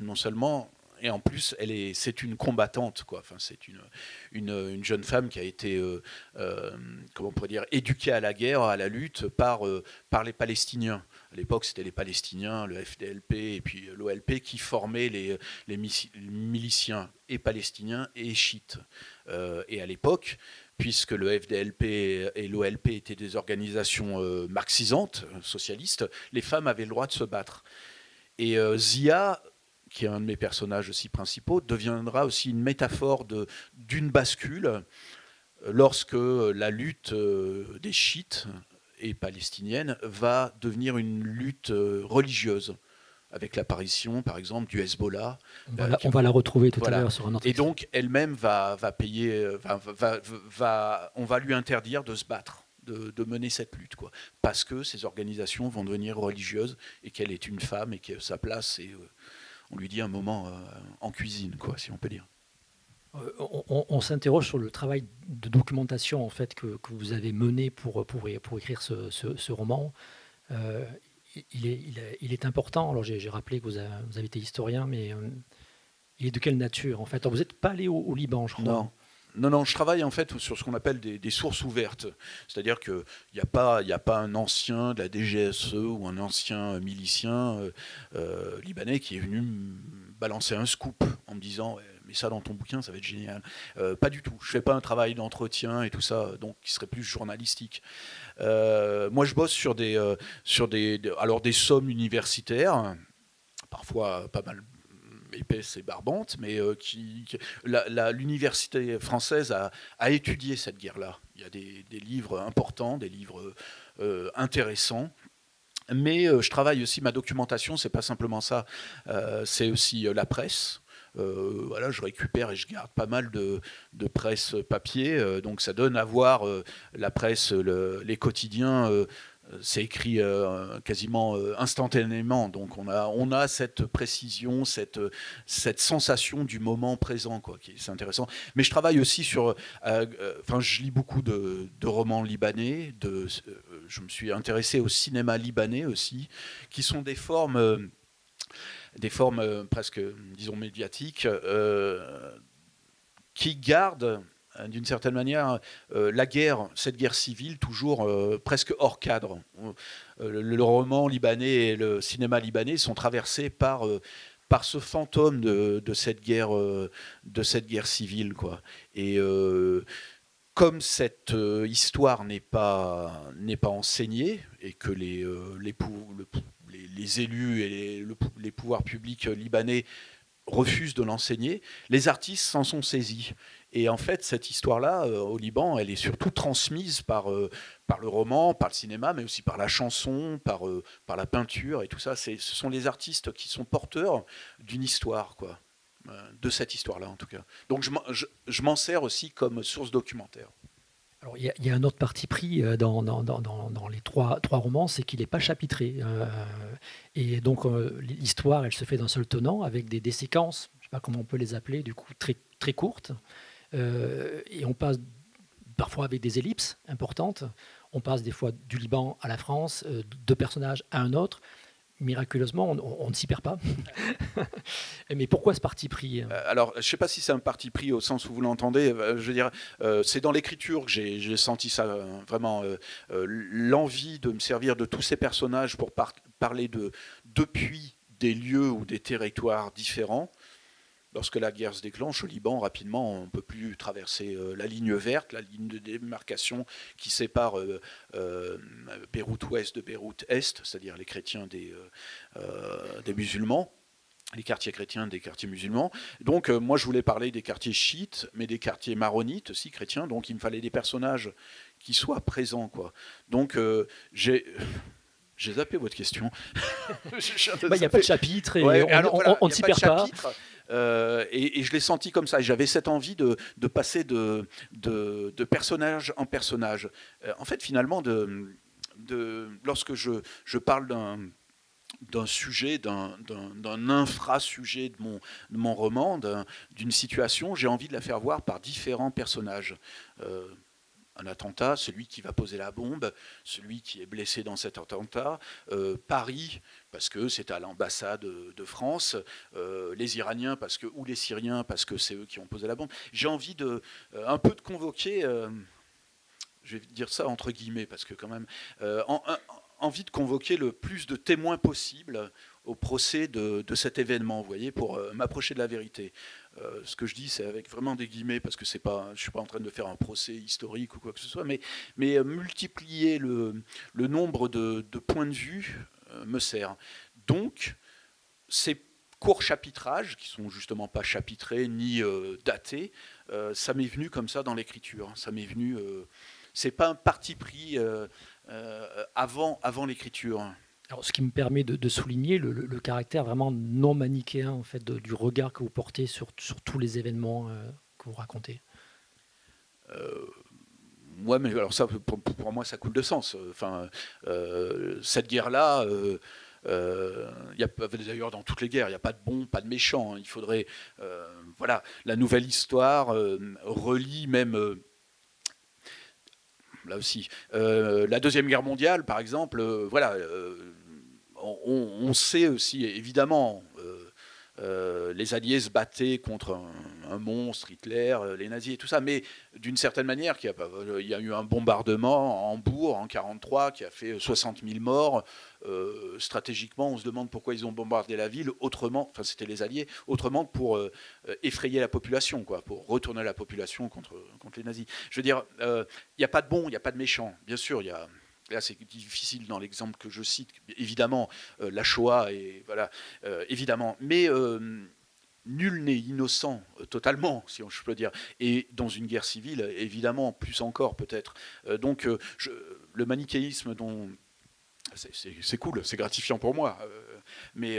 non seulement, et en plus, c'est une combattante, quoi. Enfin, c'est une jeune femme qui a été, comment on pourrait dire, éduquée à la guerre, à la lutte par les Palestiniens. À l'époque, c'était les Palestiniens, le FDLP et puis l'OLP qui formaient les miliciens et palestiniens et chiites. Et à l'époque, puisque le FDLP et l'OLP étaient des organisations marxisantes, socialistes, les femmes avaient le droit de se battre. Et Zia, qui est un de mes personnages aussi principaux, deviendra aussi une métaphore d'une bascule lorsque la lutte des chiites et palestinienne va devenir une lutte religieuse, avec l'apparition, par exemple, du Hezbollah. On va la retrouver tout à l'heure sur un autre. Et donc, elle-même va payer, on va lui interdire de se battre, de mener cette lutte, quoi, parce que ces organisations vont devenir religieuses et qu'elle est une femme et que sa place est, on lui dit un moment en cuisine, quoi, si on peut dire. On s'interroge sur le travail de documentation en fait que vous avez mené pour écrire ce roman. Il est important. Alors j'ai rappelé que vous avez été historien, mais il est de quelle nature en fait? Alors, vous n'êtes pas allé au Liban, je crois. Non, je travaille en fait sur ce qu'on appelle des sources ouvertes. C'est-à-dire qu'il n'y a pas un ancien de la DGSE ou un ancien milicien libanais qui est venu me balancer un scoop en me disant « mais ça dans ton bouquin, ça va être génial ». Pas du tout. Je ne fais pas un travail d'entretien et tout ça, donc qui serait plus journalistique. Moi, je bosse sur des sommes universitaires, parfois pas mal épaisse et barbante, mais l'université française a étudié cette guerre-là. Il y a des livres importants, des livres intéressants. Mais je travaille aussi, ma documentation, c'est pas simplement ça, c'est aussi la presse. voilà, je récupère et je garde pas mal de presse papier, donc ça donne à voir la presse, les quotidiens. C'est écrit quasiment instantanément, donc on a cette précision, cette sensation du moment présent, quoi, c'est intéressant. Mais je travaille aussi sur, je lis beaucoup de romans libanais, je me suis intéressé au cinéma libanais aussi, qui sont des formes presque, disons, médiatiques, qui gardent d'une certaine manière, cette guerre civile, toujours presque hors cadre. Le roman libanais et le cinéma libanais sont traversés par ce fantôme de cette guerre civile, quoi. Et comme cette histoire n'est pas enseignée et que les élus et les pouvoirs publics libanais refusent de l'enseigner, les artistes s'en sont saisis. Et en fait, cette histoire-là, au Liban, elle est surtout transmise par le roman, par le cinéma, mais aussi par la chanson, par la peinture et tout ça. Ce sont les artistes qui sont porteurs d'une histoire, quoi, de cette histoire-là en tout cas. Donc je m'en sers aussi comme source documentaire. Alors, il y a un autre parti pris dans les trois romans, c'est qu'il n'est pas chapitré. Et donc, l'histoire, elle se fait d'un seul tenant, avec des séquences, je ne sais pas comment on peut les appeler, du coup, très, très courtes. Et on passe parfois avec des ellipses importantes. On passe des fois du Liban à la France, de personnages à un autre. Miraculeusement, on ne s'y perd pas. Mais pourquoi ce parti pris ? Alors, je ne sais pas si c'est un parti pris au sens où vous l'entendez. Je veux dire, c'est dans l'écriture que j'ai senti ça, vraiment, l'envie de me servir de tous ces personnages pour parler depuis des lieux ou des territoires différents. Lorsque la guerre se déclenche au Liban, rapidement, on ne peut plus traverser la ligne verte, la ligne de démarcation qui sépare Beyrouth Ouest de Beyrouth Est, c'est-à-dire les chrétiens des musulmans, les quartiers chrétiens des quartiers musulmans. Donc moi, je voulais parler des quartiers chiites, mais des quartiers maronites aussi chrétiens, donc il me fallait des personnages qui soient présents, quoi. Donc j'ai zappé votre question. Il n'y a pas de chapitre et ouais, on ne s'y perd pas. Et je l'ai senti comme ça. J'avais cette envie de passer de personnage en personnage. En fait, finalement, lorsque je parle d'un sujet, d'un infra-sujet de mon roman, d'une situation, j'ai envie de la faire voir par différents personnages. Un attentat, celui qui va poser la bombe, celui qui est blessé dans cet attentat, Paris, parce que c'est à l'ambassade de France, les Iraniens ou les Syriens, parce que c'est eux qui ont posé la bombe. J'ai envie un peu de convoquer, je vais dire ça entre guillemets, parce que quand même, envie de convoquer le plus de témoins possible au procès de cet événement, vous voyez, pour m'approcher de la vérité. Ce que je dis, c'est avec vraiment des guillemets, parce que je ne suis pas en train de faire un procès historique ou quoi que ce soit, mais multiplier le nombre de points de vue me sert. Donc, ces courts chapitrages, qui sont justement pas chapitrés ni datés, ça m'est venu comme ça dans l'écriture. Ça m'est venu... c'est pas un parti pris avant l'écriture. Alors, ce qui me permet de souligner le caractère vraiment non manichéen en fait, du regard que vous portez sur tous les événements que vous racontez. Ouais, mais alors ça, pour moi, ça coule de sens. Enfin, cette guerre-là, d'ailleurs dans toutes les guerres, il n'y a pas de bons, pas de méchants. Il faudrait, voilà, la nouvelle histoire relie même. Là aussi, la Deuxième Guerre mondiale, par exemple, voilà, on sait aussi, évidemment, les Alliés se battaient contre un monstre, Hitler, les nazis et tout ça, mais d'une certaine manière, il y a eu un bombardement en Hambourg en 1943 qui a fait 60 000 morts. Stratégiquement, on se demande pourquoi ils ont bombardé la ville autrement, enfin c'était les Alliés, autrement que pour effrayer la population, quoi, pour retourner la population contre les nazis. Je veux dire, il n'y a pas de bons, il n'y a pas de méchants. Bien sûr, il y a... Là, c'est difficile dans l'exemple que je cite, évidemment, la Shoah, et voilà, évidemment. Mais nul n'est innocent totalement, si je peux dire. Et dans une guerre civile, évidemment, plus encore peut-être. Donc, le manichéisme, c'est cool, c'est gratifiant pour moi. Mais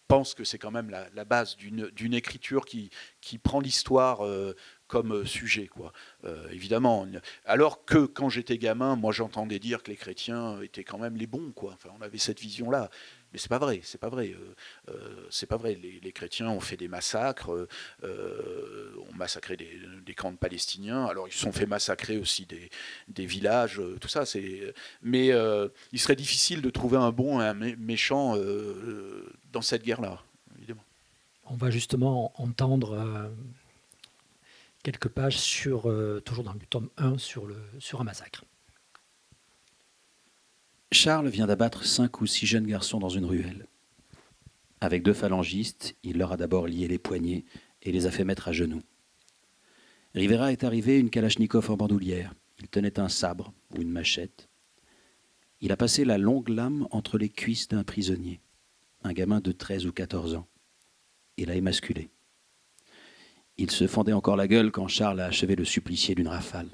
pense que c'est quand même la base d'une écriture qui prend l'histoire comme sujet, quoi. Évidemment. Alors que quand j'étais gamin, moi j'entendais dire que les chrétiens étaient quand même les bons, quoi. Enfin, on avait cette vision-là. Mais c'est pas vrai, c'est pas vrai. C'est pas vrai. Les chrétiens ont fait des massacres, ont massacré des camps de Palestiniens. Alors ils se sont fait massacrer aussi des villages, tout ça. Mais il serait difficile de trouver un bon et un méchant dans cette guerre-là, évidemment. On va justement entendre quelques pages toujours dans le tome 1 sur un massacre. Charles vient d'abattre 5 ou 6 jeunes garçons dans une ruelle. Avec 2 phalangistes, il leur a d'abord lié les poignets et les a fait mettre à genoux. Rivera est arrivé, une kalachnikov en bandoulière. Il tenait un sabre ou une machette. Il a passé la longue lame entre les cuisses d'un prisonnier, un gamin de 13 ou 14 ans, et l'a émasculé. Il se fendait encore la gueule quand Charles a achevé le supplicié d'une rafale.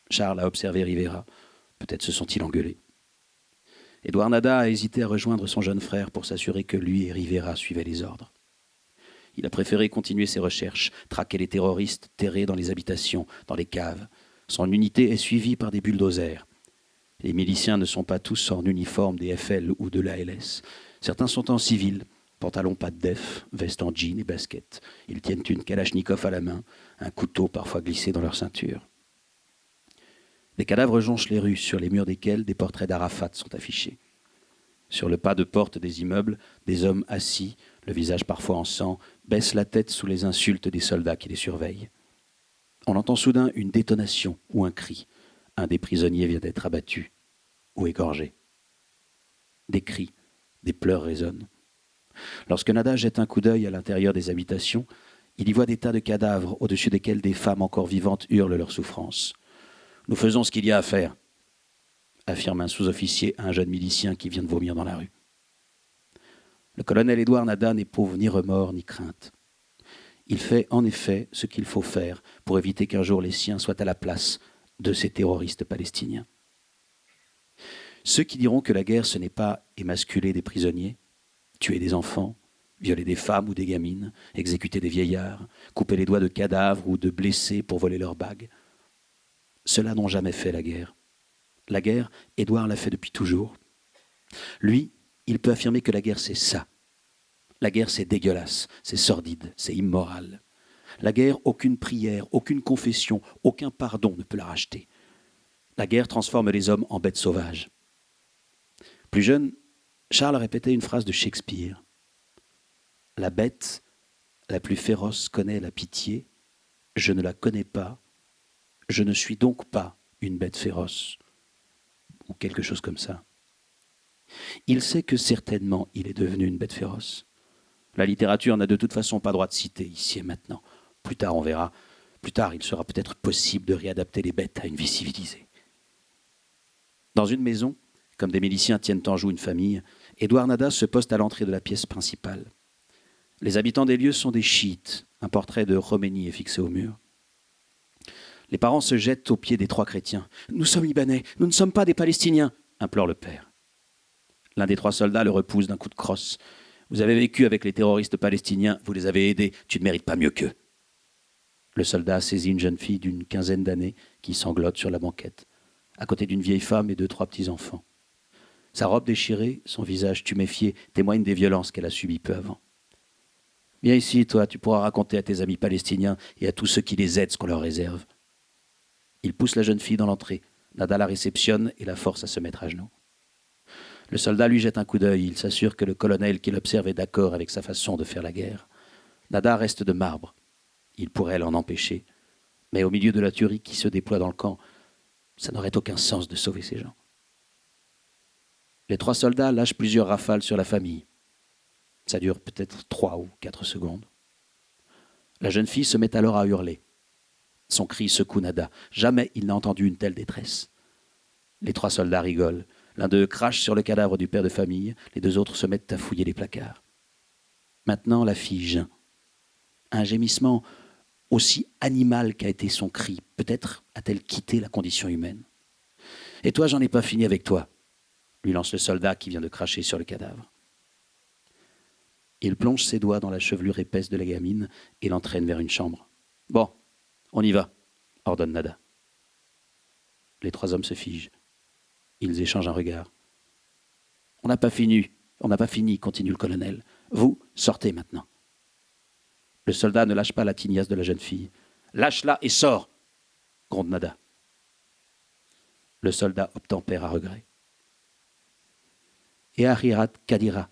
Charles a observé Rivera. Peut-être se sont-ils engueulés. Édouard Nada a hésité à rejoindre son jeune frère pour s'assurer que lui et Rivera suivaient les ordres. Il a préféré continuer ses recherches, traquer les terroristes terrés dans les habitations, dans les caves. Son unité est suivie par des bulldozers. Les miliciens ne sont pas tous en uniforme des FL ou de l'ALS. Certains sont en civil, pantalon pas de def, veste en jean et basket. Ils tiennent une kalachnikov à la main, un couteau parfois glissé dans leur ceinture. Les cadavres jonchent les rues, sur les murs desquels des portraits d'Arafat sont affichés. Sur le pas de porte des immeubles, des hommes assis, le visage parfois en sang, baissent la tête sous les insultes des soldats qui les surveillent. On entend soudain une détonation ou un cri. Un des prisonniers vient d'être abattu ou égorgé. Des cris, des pleurs résonnent. Lorsque Nada jette un coup d'œil à l'intérieur des habitations, il y voit des tas de cadavres au-dessus desquels des femmes encore vivantes hurlent leur souffrance. « Nous faisons ce qu'il y a à faire », affirme un sous-officier à un jeune milicien qui vient de vomir dans la rue. Le colonel Édouard Nada n'éprouve ni remords ni crainte. Il fait en effet ce qu'il faut faire pour éviter qu'un jour les siens soient à la place de ces terroristes palestiniens. Ceux qui diront que la guerre ce n'est pas émasculer des prisonniers, tuer des enfants, violer des femmes ou des gamines, exécuter des vieillards, couper les doigts de cadavres ou de blessés pour voler leurs bagues, ceux-là n'ont jamais fait la guerre. La guerre, Édouard l'a fait depuis toujours. Lui, il peut affirmer que la guerre, c'est ça. La guerre, c'est dégueulasse, c'est sordide, c'est immoral. La guerre, aucune prière, aucune confession, aucun pardon ne peut la racheter. La guerre transforme les hommes en bêtes sauvages. Plus jeune, Charles répétait une phrase de Shakespeare. La bête la plus féroce connaît la pitié, je ne la connais pas, je ne suis donc pas une bête féroce, ou quelque chose comme ça. Il sait que certainement il est devenu une bête féroce. La littérature n'a de toute façon pas droit de citer ici et maintenant. Plus tard, on verra. Plus tard, il sera peut-être possible de réadapter les bêtes à une vie civilisée. Dans une maison, comme des miliciens tiennent en joue une famille, Édouard Nada se poste à l'entrée de la pièce principale. Les habitants des lieux sont des chiites. Un portrait de Khomeini est fixé au mur. Les parents se jettent aux pieds des 3 chrétiens. « Nous sommes Libanais, nous ne sommes pas des Palestiniens !» implore le père. L'un des 3 soldats le repousse d'un coup de crosse. « Vous avez vécu avec les terroristes palestiniens, vous les avez aidés, tu ne mérites pas mieux qu'eux. » Le soldat saisit une jeune fille d'une 15aine d'années qui sanglote sur la banquette, à côté d'une vieille femme et 2-3 petits-enfants. Sa robe déchirée, son visage tuméfié, témoignent des violences qu'elle a subies peu avant. « Viens ici, toi, tu pourras raconter à tes amis palestiniens et à tous ceux qui les aident ce qu'on leur réserve. » Il pousse la jeune fille dans l'entrée. Nada la réceptionne et la force à se mettre à genoux. Le soldat lui jette un coup d'œil. Il s'assure que le colonel qui l'observe est d'accord avec sa façon de faire la guerre. Nada reste de marbre. Il pourrait l'en empêcher. Mais au milieu de la tuerie qui se déploie dans le camp, ça n'aurait aucun sens de sauver ces gens. Les 3 soldats lâchent plusieurs rafales sur la famille. Ça dure peut-être 3 ou 4 secondes. La jeune fille se met alors à hurler. Son cri secoue Nada. Jamais il n'a entendu une telle détresse. Les 3 soldats rigolent. L'un d'eux crache sur le cadavre du père de famille. Les 2 autres se mettent à fouiller les placards. Maintenant, la fille geint. Un gémissement aussi animal qu'a été son cri. Peut-être a-t-elle quitté la condition humaine. « Et toi, j'en ai pas fini avec toi », lui lance le soldat qui vient de cracher sur le cadavre. Il plonge ses doigts dans la chevelure épaisse de la gamine et l'entraîne vers une chambre. « Bon, on y va », ordonne Nada. Les 3 hommes se figent. Ils échangent un regard. « On n'a pas fini, continue le colonel. Vous, sortez maintenant. » Le soldat ne lâche pas la tignasse de la jeune fille. « Lâche-la et sors !» gronde Nada. Le soldat obtempère à regret. « Et Ahirat Kadira »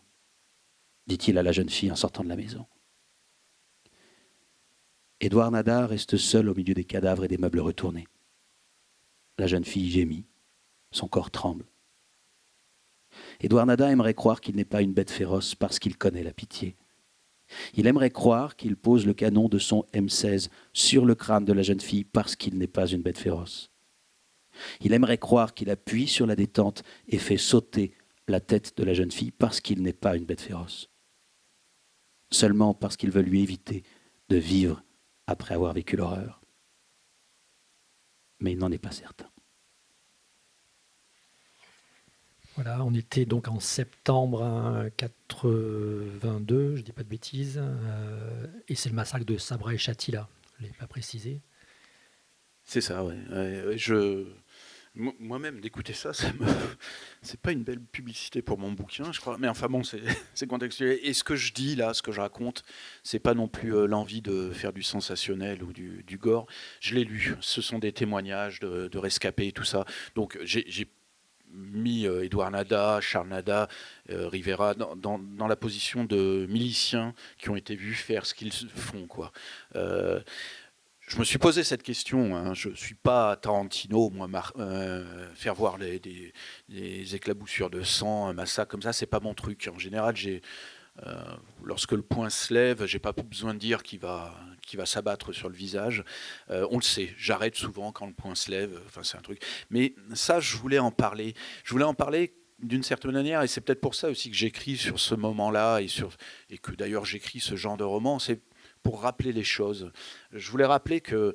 dit-il à la jeune fille en sortant de la maison. Édouard Nada reste seul au milieu des cadavres et des meubles retournés. La jeune fille gémit, son corps tremble. Édouard Nada aimerait croire qu'il n'est pas une bête féroce parce qu'il connaît la pitié. Il aimerait croire qu'il pose le canon de son M16 sur le crâne de la jeune fille parce qu'il n'est pas une bête féroce. Il aimerait croire qu'il appuie sur la détente et fait sauter la tête de la jeune fille parce qu'il n'est pas une bête féroce. Seulement parce qu'il veut lui éviter de vivre après avoir vécu l'horreur. Mais il n'en est pas certain. Voilà, on était donc en septembre 82, je ne dis pas de bêtises, et c'est le massacre de Sabra et Shatila, je ne l'ai pas précisé. C'est ça, oui. Moi-même, d'écouter ça, c'est pas une belle publicité pour mon bouquin, je crois. Mais enfin bon, c'est contextuel. Et ce que je dis là, ce que je raconte, c'est pas non plus l'envie de faire du sensationnel ou du gore. Je l'ai lu. Ce sont des témoignages de rescapés et tout ça. Donc j'ai mis Édouard Nada, Charles Nada, Rivera dans la position de miliciens qui ont été vus faire ce qu'ils font, quoi. Je me suis posé cette question, hein. Je ne suis pas Tarantino, moi, faire voir des éclaboussures de sang, un massacre comme ça, c'est pas mon truc. En général, lorsque le poing se lève, j'ai pas besoin de dire qu'il va s'abattre sur le visage. On le sait, j'arrête souvent quand le poing se lève, enfin c'est un truc. Mais ça, je voulais en parler. Je voulais en parler d'une certaine manière, et c'est peut-être pour ça aussi que j'écris sur ce moment-là, et que d'ailleurs j'écris ce genre de roman, c'est pour rappeler les choses. Je voulais rappeler que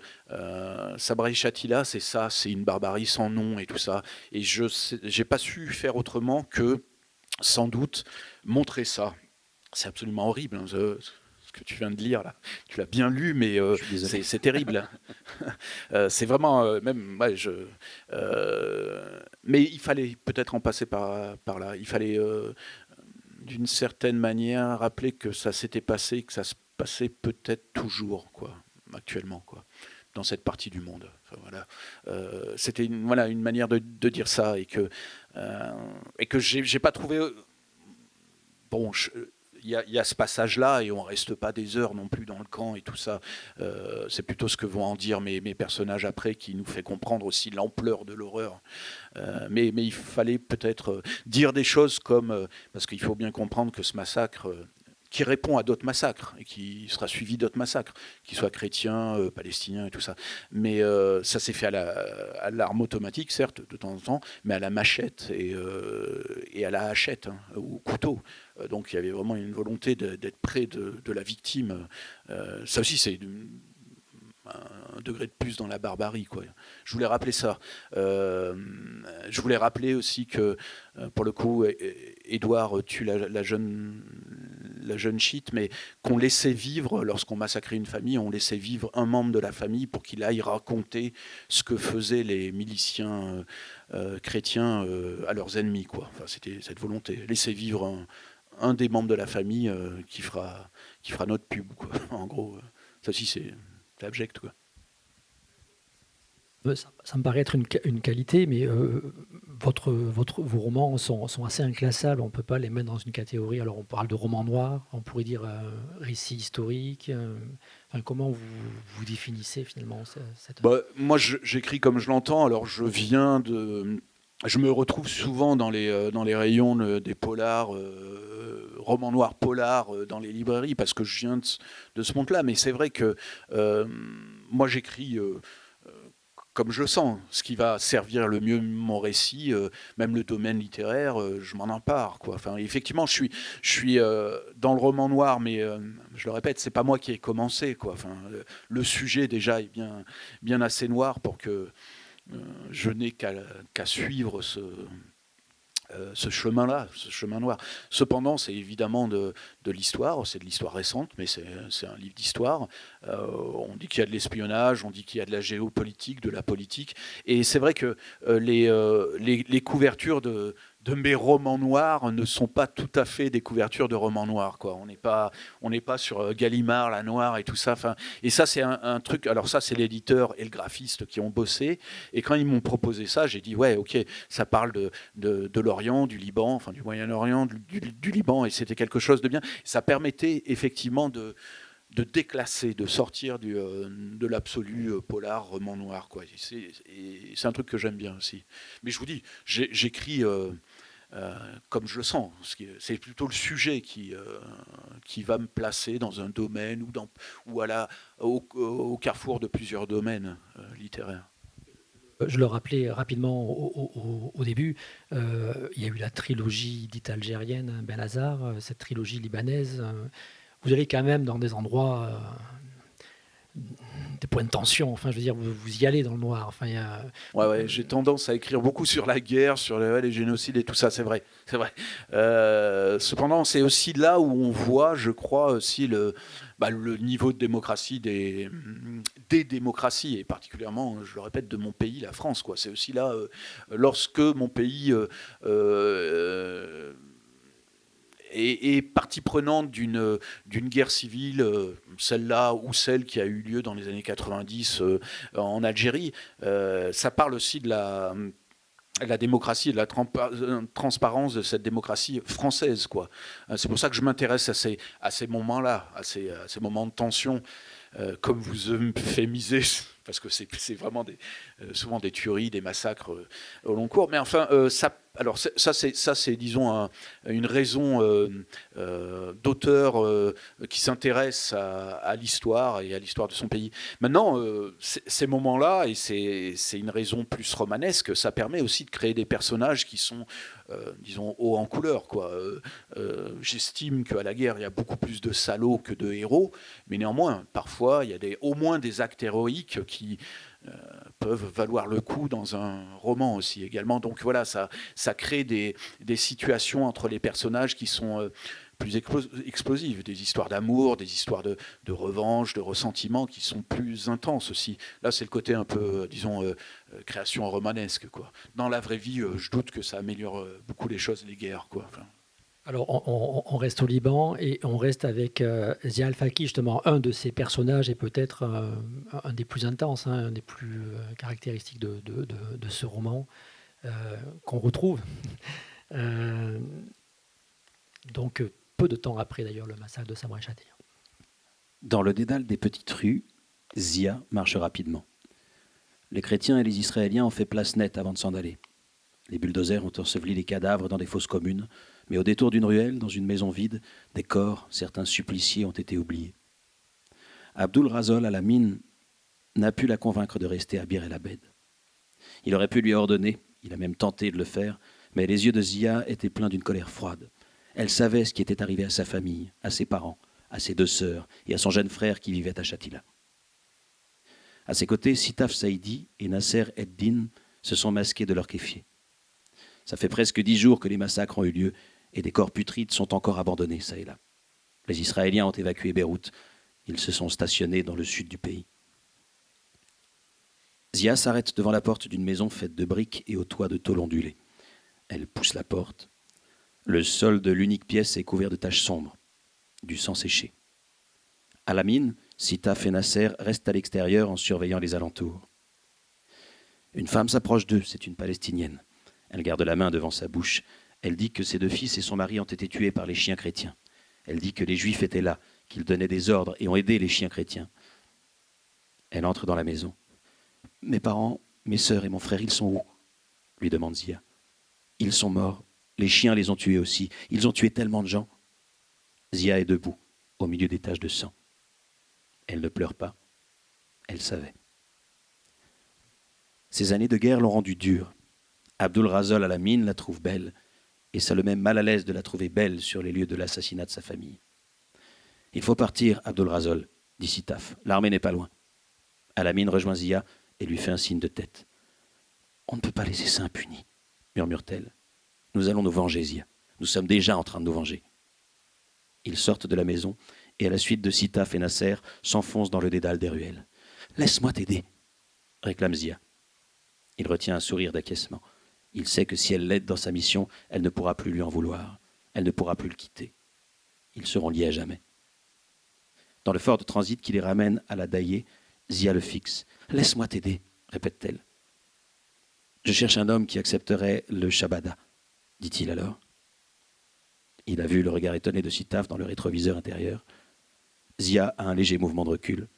Sabra et Shatila, c'est ça, c'est une barbarie sans nom et tout ça. Et je n'ai pas su faire autrement que, sans doute, montrer ça. C'est absolument horrible, hein, ce que tu viens de lire là. Tu l'as bien lu, mais c'est terrible. C'est vraiment même. Ouais, mais il fallait peut-être en passer par là. Il fallait, d'une certaine manière, rappeler que ça s'était passé, que ça se passait peut-être toujours, quoi, actuellement, quoi, dans cette partie du monde. Enfin, voilà. C'était une manière de dire ça, et que j'ai pas trouvé. Bon, il y a ce passage-là, et on reste pas des heures non plus dans le camp et tout ça. C'est plutôt ce que vont en dire mes personnages après, qui nous fait comprendre aussi l'ampleur de l'horreur. Mais il fallait peut-être dire des choses comme, parce qu'il faut bien comprendre que ce massacre, qui répond à d'autres massacres, et qui sera suivi d'autres massacres, qu'ils soient chrétiens, palestiniens et tout ça. Mais ça s'est fait à l'arme automatique, certes, de temps en temps, mais à la machette et à la hachette, hein, au couteau. Donc il y avait vraiment une volonté d'être près de la victime. Ça aussi, c'est un degré de plus dans la barbarie, quoi. Je voulais rappeler ça. Je voulais rappeler aussi que, pour le coup, Édouard tue la jeune chite, mais qu'on laissait vivre, lorsqu'on massacrait une famille, on laissait vivre un membre de la famille pour qu'il aille raconter ce que faisaient les miliciens chrétiens à leurs ennemis, quoi. Enfin, c'était cette volonté. Laisser vivre un des membres de la famille qui fera notre pub, quoi. En gros, ça aussi, c'est abject, quoi. Ça me paraît être une qualité, mais vos romans sont assez inclassables. On ne peut pas les mettre dans une catégorie. Alors, on parle de roman noir, on pourrait dire récit historique. Enfin, comment vous définissez finalement cette... Moi, j'écris comme je l'entends. Alors, je me retrouve souvent dans les rayons des polars, romans noirs polars, dans les librairies, parce que je viens de ce monde-là. Mais c'est vrai que moi, j'écris comme je le sens, ce qui va servir le mieux mon récit, même le domaine littéraire, je m'en empare, quoi. Enfin, effectivement, je suis dans le roman noir, mais je le répète, c'est pas moi qui ai commencé, quoi. Enfin, le sujet déjà est bien assez noir pour que je n'ai qu'à suivre ce chemin-là, ce chemin noir. Cependant, c'est évidemment de l'histoire, c'est de l'histoire récente, mais c'est un livre d'histoire. On dit qu'il y a de l'espionnage, on dit qu'il y a de la géopolitique, de la politique, et c'est vrai que les couvertures de mes romans noirs ne sont pas tout à fait des couvertures de romans noirs, quoi. On n'est pas sur Gallimard, La Noire et tout ça. Enfin, et ça, c'est un truc. Alors ça, c'est l'éditeur et le graphiste qui ont bossé. Et quand ils m'ont proposé ça, j'ai dit ouais, ok, ça parle de l'Orient, du Liban, enfin du Moyen-Orient, du Liban, et c'était quelque chose de bien. Ça permettait effectivement de déclasser, de sortir de l'absolu polar, roman noir, quoi. Et c'est un truc que j'aime bien aussi. Mais je vous dis, j'écris comme je le sens. C'est plutôt le sujet qui va me placer dans un domaine ou au carrefour de plusieurs domaines littéraires. Je le rappelais rapidement au début, il y a eu la trilogie dite algérienne, Bel-Azhar, cette trilogie libanaise. Vous allez quand même dans des endroits, des points de tension. Enfin, je veux dire, vous y allez dans le noir. Enfin, Ouais, j'ai tendance à écrire beaucoup sur la guerre, sur les génocides et tout ça, c'est vrai. Cependant, c'est aussi là où on voit, je crois, aussi le niveau de démocratie des démocraties, et particulièrement, je le répète, de mon pays, la France, quoi. C'est aussi là, lorsque mon pays est partie prenante d'une guerre civile, celle-là ou celle qui a eu lieu dans les années 90 en Algérie. Ça parle aussi de la démocratie et de la transparence de cette démocratie française, quoi. C'est pour ça que je m'intéresse à ces moments-là, à ces moments de tension, comme vous euphémisez, parce que c'est vraiment souvent des tueries, des massacres au long cours. Mais enfin, ça c'est disons une raison d'auteur qui s'intéresse à l'histoire et à l'histoire de son pays. Maintenant, ces moments-là, et c'est une raison plus romanesque, ça permet aussi de créer des personnages qui sont, disons, hauts en couleur, quoi. J'estime qu'à la guerre, il y a beaucoup plus de salauds que de héros, mais néanmoins, parfois, il y a au moins des actes héroïques qui peuvent valoir le coup dans un roman aussi également. Donc voilà, ça crée des situations entre les personnages qui sont plus explosives, des histoires d'amour, des histoires de revanche, de ressentiment qui sont plus intenses aussi. Là, c'est le côté un peu, disons, création romanesque, quoi. Dans la vraie vie, je doute que ça améliore beaucoup les choses, les guerres, quoi. Enfin. Alors, on reste au Liban et on reste avec Zia Al-Faki, justement, un de ses personnages et peut-être un des plus intenses, hein, un des plus caractéristiques de ce roman qu'on retrouve. Donc, peu de temps après, d'ailleurs, le massacre de Sabra Chatti. Dans le dédale des petites rues, Zia marche rapidement. Les chrétiens et les Israéliens ont fait place nette avant de s'en aller. Les bulldozers ont enseveli les cadavres dans des fosses communes, mais au détour d'une ruelle, dans une maison vide, des corps, certains suppliciés, ont été oubliés. Abdul Razol Alamine n'a pu la convaincre de rester à Bir el Abed. Il aurait pu lui ordonner, il a même tenté de le faire, mais les yeux de Zia étaient pleins d'une colère froide. Elle savait ce qui était arrivé à sa famille, à ses parents, à ses 2 sœurs et à son jeune frère qui vivait à Shatila. À ses côtés, Sitaf Saïdi et Nasser Eddin se sont masqués de leur kéfier. Ça fait presque 10 jours que les massacres ont eu lieu et des corps putrides sont encore abandonnés, ça et là. Les Israéliens ont évacué Beyrouth. Ils se sont stationnés dans le sud du pays. Zia s'arrête devant la porte d'une maison faite de briques et au toit de tôle ondulée. Elle pousse la porte. Le sol de l'unique pièce est couvert de taches sombres, du sang séché. Alamine, Sitaf et Nasser restent à l'extérieur en surveillant les alentours. Une femme s'approche d'eux, c'est une Palestinienne. Elle garde la main devant sa bouche. Elle dit que ses 2 fils et son mari ont été tués par les chiens chrétiens. Elle dit que les Juifs étaient là, qu'ils donnaient des ordres et ont aidé les chiens chrétiens. Elle entre dans la maison. « Mes parents, mes sœurs et mon frère, ils sont où ?» lui demande Zia. « Ils sont morts. Les chiens les ont tués aussi. Ils ont tué tellement de gens. » Zia est debout, au milieu des taches de sang. Elle ne pleure pas. Elle savait. Ces années de guerre l'ont rendue dure. Abdul Razol Alamine la trouve belle, et ça le met mal à l'aise de la trouver belle sur les lieux de l'assassinat de sa famille. « Il faut partir, Abdul Razol, dit Sitaf. L'armée n'est pas loin. » Alamine rejoint Zia et lui fait un signe de tête. « On ne peut pas laisser ça impuni, murmure-t-elle. Nous allons nous venger, Zia. Nous sommes déjà en train de nous venger. » Ils sortent de la maison et, à la suite de Sitaf et Nasser, s'enfoncent dans le dédale des ruelles. « Laisse-moi t'aider !» réclame Zia. Il retient un sourire d'acquiescement. Il sait que si elle l'aide dans sa mission, elle ne pourra plus lui en vouloir. Elle ne pourra plus le quitter. Ils seront liés à jamais. Dans le fort de transit qui les ramène à la Daillée, Zia le fixe. « Laisse-moi t'aider !» répète-t-elle. « Je cherche un homme qui accepterait le Shabada, » dit-il alors. Il a vu le regard étonné de Sitaf dans le rétroviseur intérieur. Zia a un léger mouvement de recul.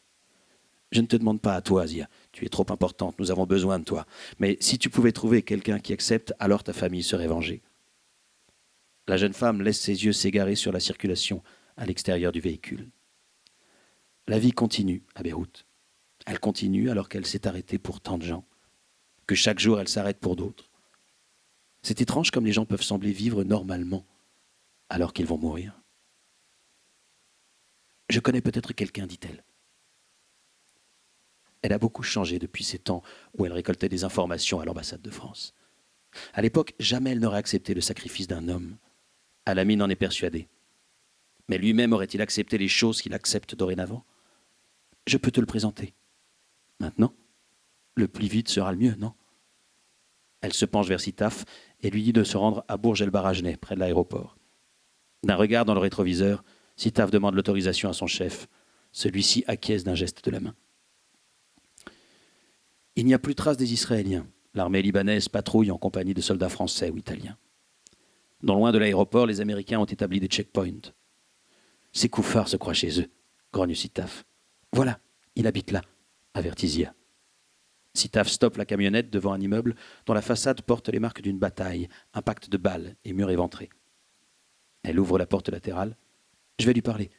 « Je ne te demande pas à toi, Zia. Tu es trop importante, nous avons besoin de toi. Mais si tu pouvais trouver quelqu'un qui accepte, alors ta famille serait vengée. » La jeune femme laisse ses yeux s'égarer sur la circulation à l'extérieur du véhicule. La vie continue à Beyrouth. Elle continue alors qu'elle s'est arrêtée pour tant de gens, que chaque jour elle s'arrête pour d'autres. C'est étrange comme les gens peuvent sembler vivre normalement alors qu'ils vont mourir. « Je connais peut-être quelqu'un, dit-elle. » Elle a beaucoup changé depuis ces temps où elle récoltait des informations à l'ambassade de France. À l'époque, jamais elle n'aurait accepté le sacrifice d'un homme. Alamine en est persuadée. Mais lui-même aurait-il accepté les choses qu'il accepte dorénavant ? Je peux te le présenter. Maintenant, le plus vite sera le mieux, non ? Elle se penche vers Sitaf et lui dit de se rendre à Bourg el-Barajneh, près de l'aéroport. D'un regard dans le rétroviseur, Sitaf demande l'autorisation à son chef. Celui-ci acquiesce d'un geste de la main. Il n'y a plus de trace des Israéliens. L'armée libanaise patrouille en compagnie de soldats français ou italiens. Non loin de l'aéroport, les Américains ont établi des checkpoints. Ces couffards se croient chez eux, grogne Sitaf. Voilà, il habite là, avertit Zia. Sitaf stoppe la camionnette devant un immeuble dont la façade porte les marques d'une bataille, impact de balles et murs éventrés. Elle ouvre la porte latérale. Je vais lui parler.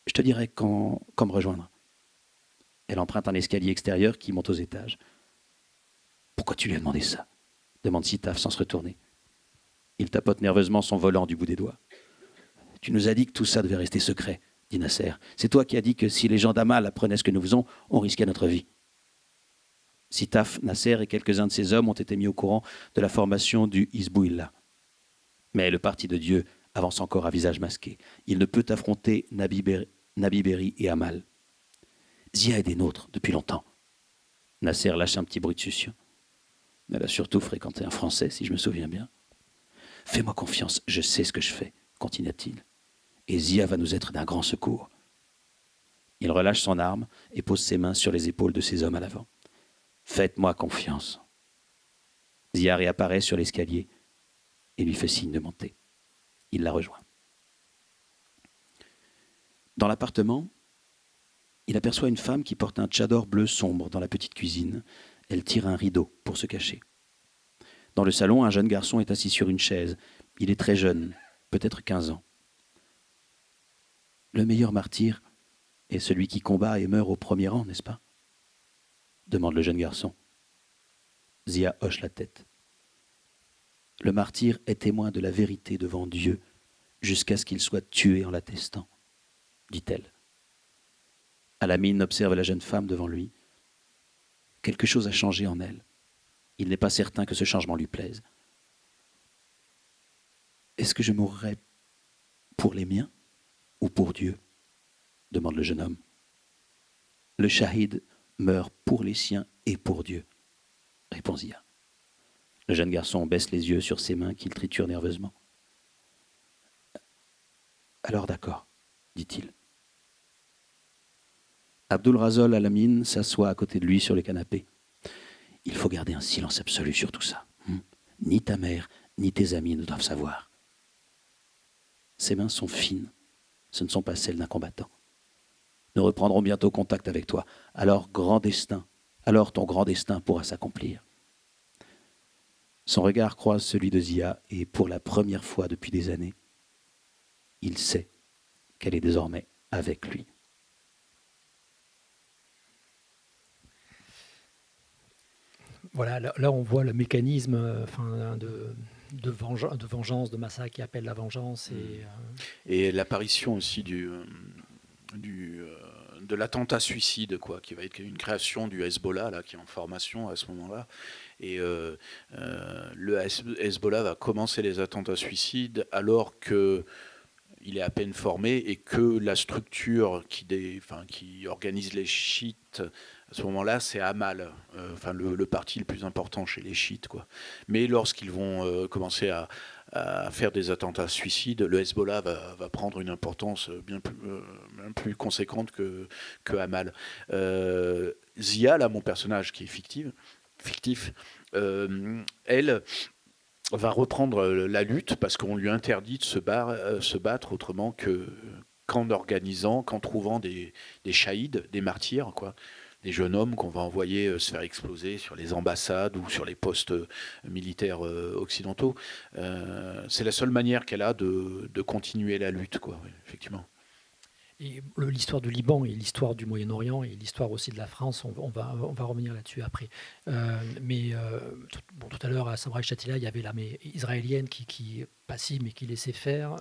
Je te dirai quand me rejoindre. Elle emprunte un escalier extérieur qui monte aux étages. Pourquoi tu lui as demandé ça ? Demande Sitaf sans se retourner. Il tapote nerveusement son volant du bout des doigts. Tu nous as dit que tout ça devait rester secret, dit Nasser. C'est toi qui as dit que si les gens d'Amal apprenaient ce que nous faisons, on risquait notre vie. Sitaf, Nasser et quelques-uns de ses hommes ont été mis au courant de la formation du Hizbullah. Mais le parti de Dieu avance encore à visage masqué. Il ne peut affronter Nabi Berri et Amal. Zia est des nôtres depuis longtemps. Nasser lâche un petit bruit de succion. Elle a surtout fréquenté un Français, si je me souviens bien. Fais-moi confiance, je sais ce que je fais, continua-t-il. Et Zia va nous être d'un grand secours. Il relâche son arme et pose ses mains sur les épaules de ses hommes à l'avant. Faites-moi confiance. Zia réapparaît sur l'escalier et lui fait signe de monter. Il la rejoint. Dans l'appartement, il aperçoit une femme qui porte un tchador bleu sombre dans la petite cuisine. Elle tire un rideau pour se cacher. Dans le salon, un jeune garçon est assis sur une chaise. Il est très jeune, peut-être 15 ans. Le meilleur martyr est celui qui combat et meurt au premier rang, n'est-ce pas ? Demande le jeune garçon. Zia hoche la tête. Le martyr est témoin de la vérité devant Dieu jusqu'à ce qu'il soit tué en l'attestant, dit-elle. Alamine observe la jeune femme devant lui. Quelque chose a changé en elle. Il n'est pas certain que ce changement lui plaise. Est-ce que je mourrai pour les miens ou pour Dieu ? Demande le jeune homme. Le shahid meurt pour les siens et pour Dieu, répond Zia. Le jeune garçon baisse les yeux sur ses mains qu'il triture nerveusement. Alors d'accord, dit-il. Abdul Razol Alamine s'assoit à côté de lui sur le canapé. Il faut garder un silence absolu sur tout ça. Ni ta mère, ni tes amis ne doivent savoir. Ses mains sont fines. Ce ne sont pas celles d'un combattant. Nous reprendrons bientôt contact avec toi. Alors ton grand destin pourra s'accomplir. Son regard croise celui de Zia et pour la première fois depuis des années, il sait qu'elle est désormais avec lui. Voilà, là on voit le mécanisme de vengeance, de massacre qui appelle la vengeance. Et l'apparition aussi de l'attentat suicide, quoi, qui va être une création du Hezbollah, là, qui est en formation à ce moment-là. Et le Hezbollah va commencer les attentats suicides alors que il est à peine formé et que la structure qui organise les chiites à ce moment-là, c'est Amal, le parti le plus important chez les chiites, quoi. Mais lorsqu'ils vont commencer à faire des attentats suicides, le Hezbollah va prendre une importance bien plus conséquente que Amal. Zia, là, mon personnage qui est fictif, elle va reprendre la lutte parce qu'on lui interdit de se battre autrement qu'en trouvant des shahids, des martyrs, quoi, des jeunes hommes qu'on va envoyer se faire exploser sur les ambassades ou sur les postes militaires occidentaux. C'est la seule manière qu'elle a de continuer la lutte, quoi, effectivement. Et l'histoire du Liban et l'histoire du Moyen-Orient et l'histoire aussi de la France, on va revenir là-dessus après. Tout à l'heure, à Sabra et Shatila, il y avait l'armée israélienne qui passive mais qui laissait faire.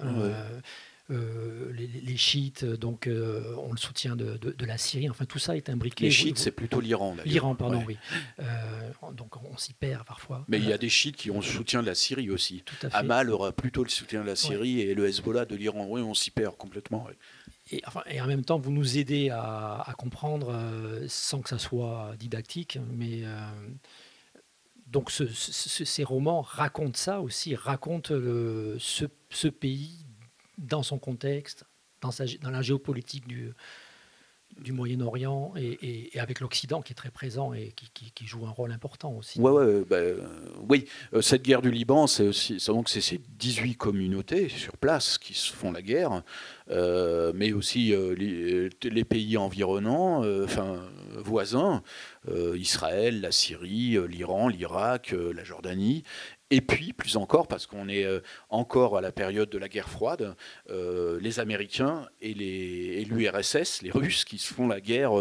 Les chiites, donc, ont le soutien de la Syrie. Enfin, tout ça est imbriqué. Les chiites, c'est plutôt l'Iran. L'Iran, pardon, oui. Donc, on s'y perd parfois. Mais il y a des chiites qui ont le soutien de la Syrie aussi. Tout à fait. Amal aura plutôt le soutien de la Syrie et le Hezbollah de l'Iran. Oui, on s'y perd complètement. Oui. Et en même temps, vous nous aidez à comprendre sans que ça soit didactique. Mais donc, ces romans racontent ça aussi, racontent ce pays dans son contexte, dans la géopolitique du Moyen-Orient et avec l'Occident qui est très présent et qui joue un rôle important aussi. Oui, cette guerre du Liban, c'est ces 18 communautés sur place qui se font la guerre, mais aussi les pays environnants, voisins, Israël, la Syrie, l'Iran, l'Irak, la Jordanie. Et puis, plus encore, parce qu'on est encore à la période de la guerre froide, les Américains et l'URSS, les Russes, qui se font la guerre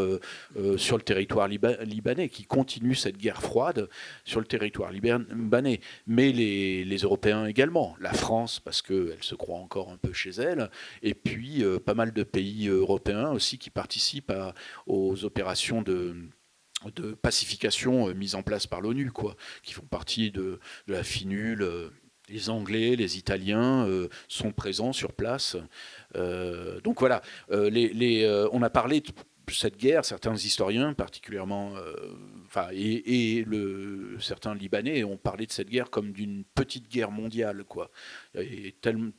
sur le territoire libanais, qui continuent cette guerre froide sur le territoire libanais. Mais les Européens également, la France, parce qu'elle se croit encore un peu chez elle, et puis pas mal de pays européens aussi qui participent aux opérations de pacification mise en place par l'ONU, quoi, qui font partie de la finule. Les Anglais, les Italiens sont présents sur place. Donc voilà, on a parlé de cette guerre, certains historiens particulièrement, certains Libanais ont parlé de cette guerre comme d'une petite guerre mondiale, quoi. Il y a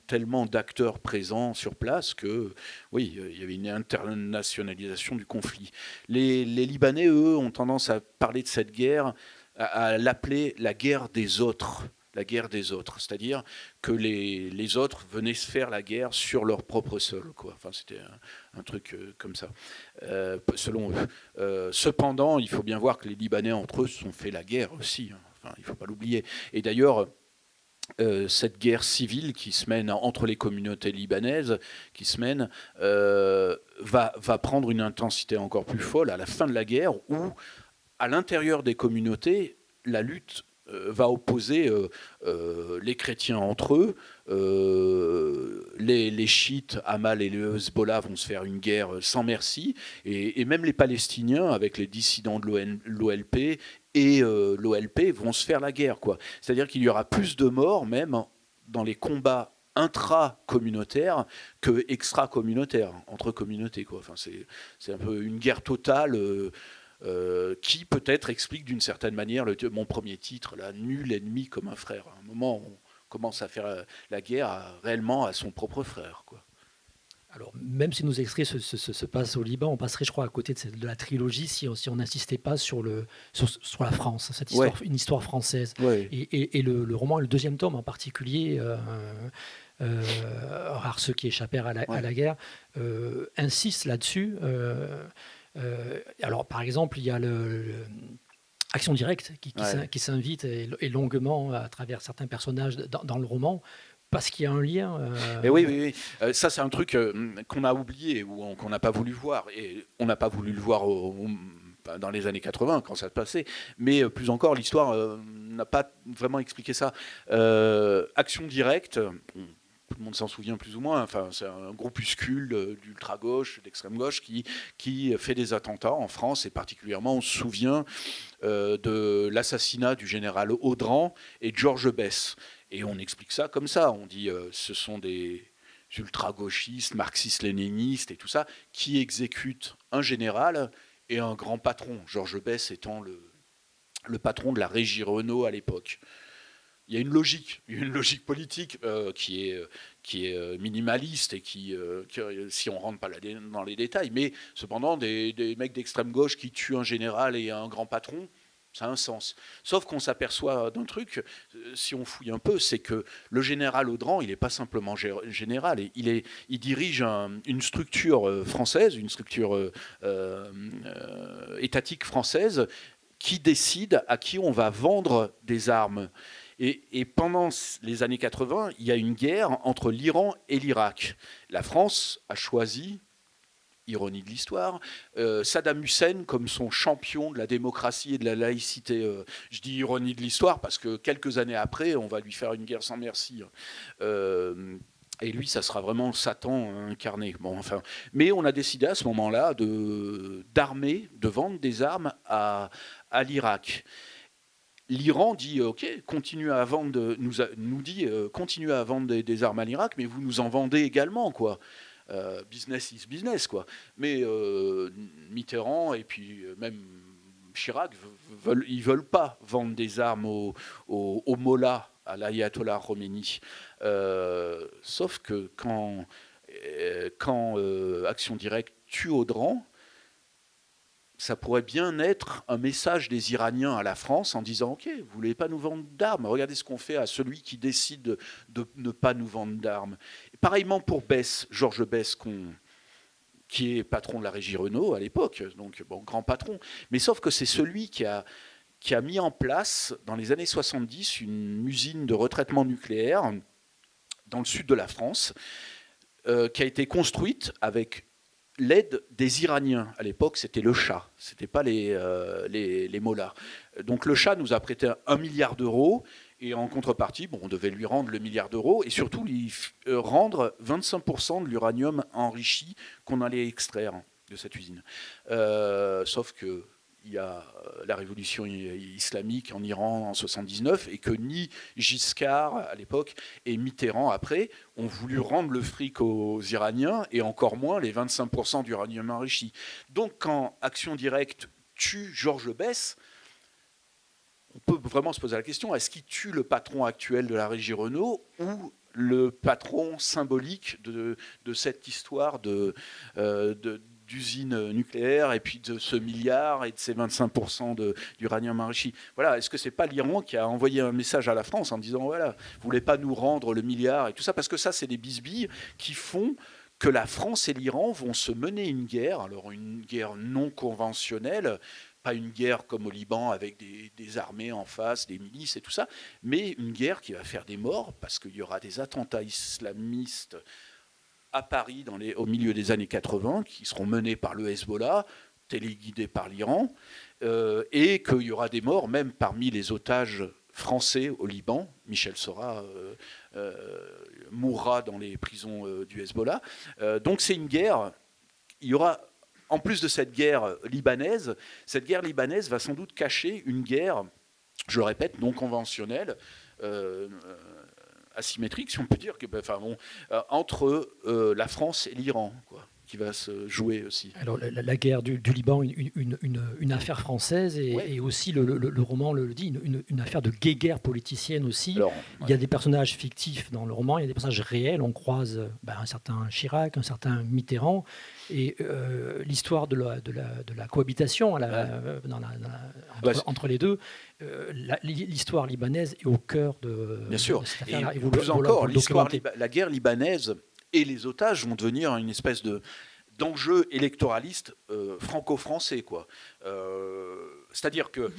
tellement d'acteurs présents sur place que, oui, il y avait une internationalisation du conflit. Les Libanais, eux, ont tendance à parler de cette guerre, à l'appeler la guerre des autres. La guerre des autres, c'est-à-dire que les autres venaient se faire la guerre sur leur propre sol, quoi. Enfin, c'était un truc comme ça, selon eux. Cependant, il faut bien voir que les Libanais entre eux se sont fait la guerre aussi, hein. Enfin, il ne faut pas l'oublier. Et d'ailleurs, cette guerre civile qui se mène entre les communautés libanaises, va prendre une intensité encore plus folle à la fin de la guerre, où, à l'intérieur des communautés, la lutte va opposer les chrétiens entre eux, les chiites, Amal et le Hezbollah vont se faire une guerre sans merci, et même les Palestiniens, avec les dissidents de l'OLP et l'OLP, vont se faire la guerre, quoi. C'est-à-dire qu'il y aura plus de morts, même dans les combats intra-communautaires que extra-communautaires, entre communautés, quoi. Enfin, c'est un peu une guerre totale. Qui peut-être explique d'une certaine manière mon premier titre, là, Nul ennemi comme un frère. À un moment, on commence à faire la guerre réellement à son propre frère, quoi. Alors, même si nos extraits se passent au Liban, on passerait, je crois, à côté de la trilogie si on n'insistait pas sur la France, cette histoire, une histoire française. Ouais. Et le roman, le deuxième tome en particulier, Rares ceux qui échappèrent à la guerre, insiste là-dessus. Alors, par exemple, il y a Action directe qui s'invite et longuement à travers certains personnages dans le roman, parce qu'il y a un lien. Oui. Ça, c'est un truc qu'on a oublié ou qu'on n'a pas voulu voir. Et on n'a pas voulu le voir dans les années 80, quand ça se passait. Mais plus encore, l'histoire n'a pas vraiment expliqué ça. Action directe, tout le monde s'en souvient plus ou moins. Enfin, c'est un groupuscule d'ultra-gauche, d'extrême-gauche qui fait des attentats en France, et particulièrement, on se souvient de l'assassinat du général Audran et de Georges Besse. Et on explique ça comme ça. On dit ce sont des ultra-gauchistes, marxistes-léninistes et tout ça, qui exécutent un général et un grand patron, Georges Besse étant le patron de la Régie Renault à l'époque. Il y a une logique politique qui est minimaliste et qui, si on rentre pas dans les détails, mais cependant des mecs d'extrême gauche qui tuent un général et un grand patron, ça a un sens. Sauf qu'on s'aperçoit d'un truc, si on fouille un peu, c'est que le général Audran, il n'est pas simplement général, il dirige une structure française, une structure étatique française, qui décide à qui on va vendre des armes. Et pendant les années 80, il y a une guerre entre l'Iran et l'Irak. La France a choisi, ironie de l'histoire, Saddam Hussein comme son champion de la démocratie et de la laïcité. Je dis ironie de l'histoire parce que quelques années après, on va lui faire une guerre sans merci. Et lui, ça sera vraiment Satan incarné. Bon, enfin, mais on a décidé à ce moment-là d'armer, de vendre des armes à l'Irak. L'Iran dit OK, continuez à vendre, nous dit continuez à vendre des armes à l'Irak, mais vous nous en vendez également, quoi. Business is business, quoi. Mais Mitterrand et puis même Chirac ils veulent pas vendre des armes au Mollah, à l'ayatollah Khomeini. Sauf que quand Action Directe tue Audran, ça pourrait bien être un message des Iraniens à la France en disant « Ok, vous ne voulez pas nous vendre d'armes, regardez ce qu'on fait à celui qui décide de ne pas nous vendre d'armes. » Pareillement pour Besse, Georges Besse, qui est patron de la Régie Renault à l'époque, donc bon, grand patron. Mais sauf que c'est celui qui a mis en place, dans les années 70, une usine de retraitement nucléaire dans le sud de la France, qui a été construite avec l'aide des Iraniens. À l'époque, c'était le Shah, ce n'était pas les mollahs. Donc le Shah nous a prêté 1 milliard d'euros, et en contrepartie, bon, on devait lui rendre le milliard d'euros, et surtout lui rendre 25% de l'uranium enrichi qu'on allait extraire de cette usine. Sauf que il y a la révolution islamique en Iran en 79, et que ni Giscard à l'époque et Mitterrand après ont voulu rendre le fric aux Iraniens, et encore moins les 25% d'uranium enrichi. Donc quand Action Directe tue Georges Besse, on peut vraiment se poser la question, est-ce qu'il tue le patron actuel de la Régie Renault ou le patron symbolique de cette histoire d'usine nucléaire, et puis de ce milliard et de ces 25% d'uranium enrichi. Voilà, est-ce que c'est pas l'Iran qui a envoyé un message à la France en disant voilà, vous voulez pas nous rendre le milliard et tout ça, parce que ça c'est des bisbilles qui font que la France et l'Iran vont se mener une guerre, alors une guerre non conventionnelle, pas une guerre comme au Liban avec des armées en face, des milices et tout ça, mais une guerre qui va faire des morts parce qu'il y aura des attentats islamistes à Paris au milieu des années 80, qui seront menés par le Hezbollah, téléguidés par l'Iran, et qu'il y aura des morts même parmi les otages français au Liban. Michel Sora mourra dans les prisons du Hezbollah. Donc c'est une guerre. Il y aura, en plus de cette guerre libanaise va sans doute cacher une guerre, je le répète, non conventionnelle, asymétrique, si on peut dire, entre la France et l'Iran, quoi, qui va se jouer aussi. Alors la guerre du Liban, une affaire française, et aussi le roman le dit, une affaire de guéguerre politicienne aussi. Alors, il y a des personnages fictifs dans le roman, il y a des personnages réels, on croise un certain Chirac, un certain Mitterrand, et l'histoire de la cohabitation entre les deux, l'histoire libanaise est au cœur de... Bien sûr, cette affaire, et plus encore, la guerre libanaise et les otages vont devenir une espèce d'enjeu électoraliste franco-français, quoi. C'est-à-dire que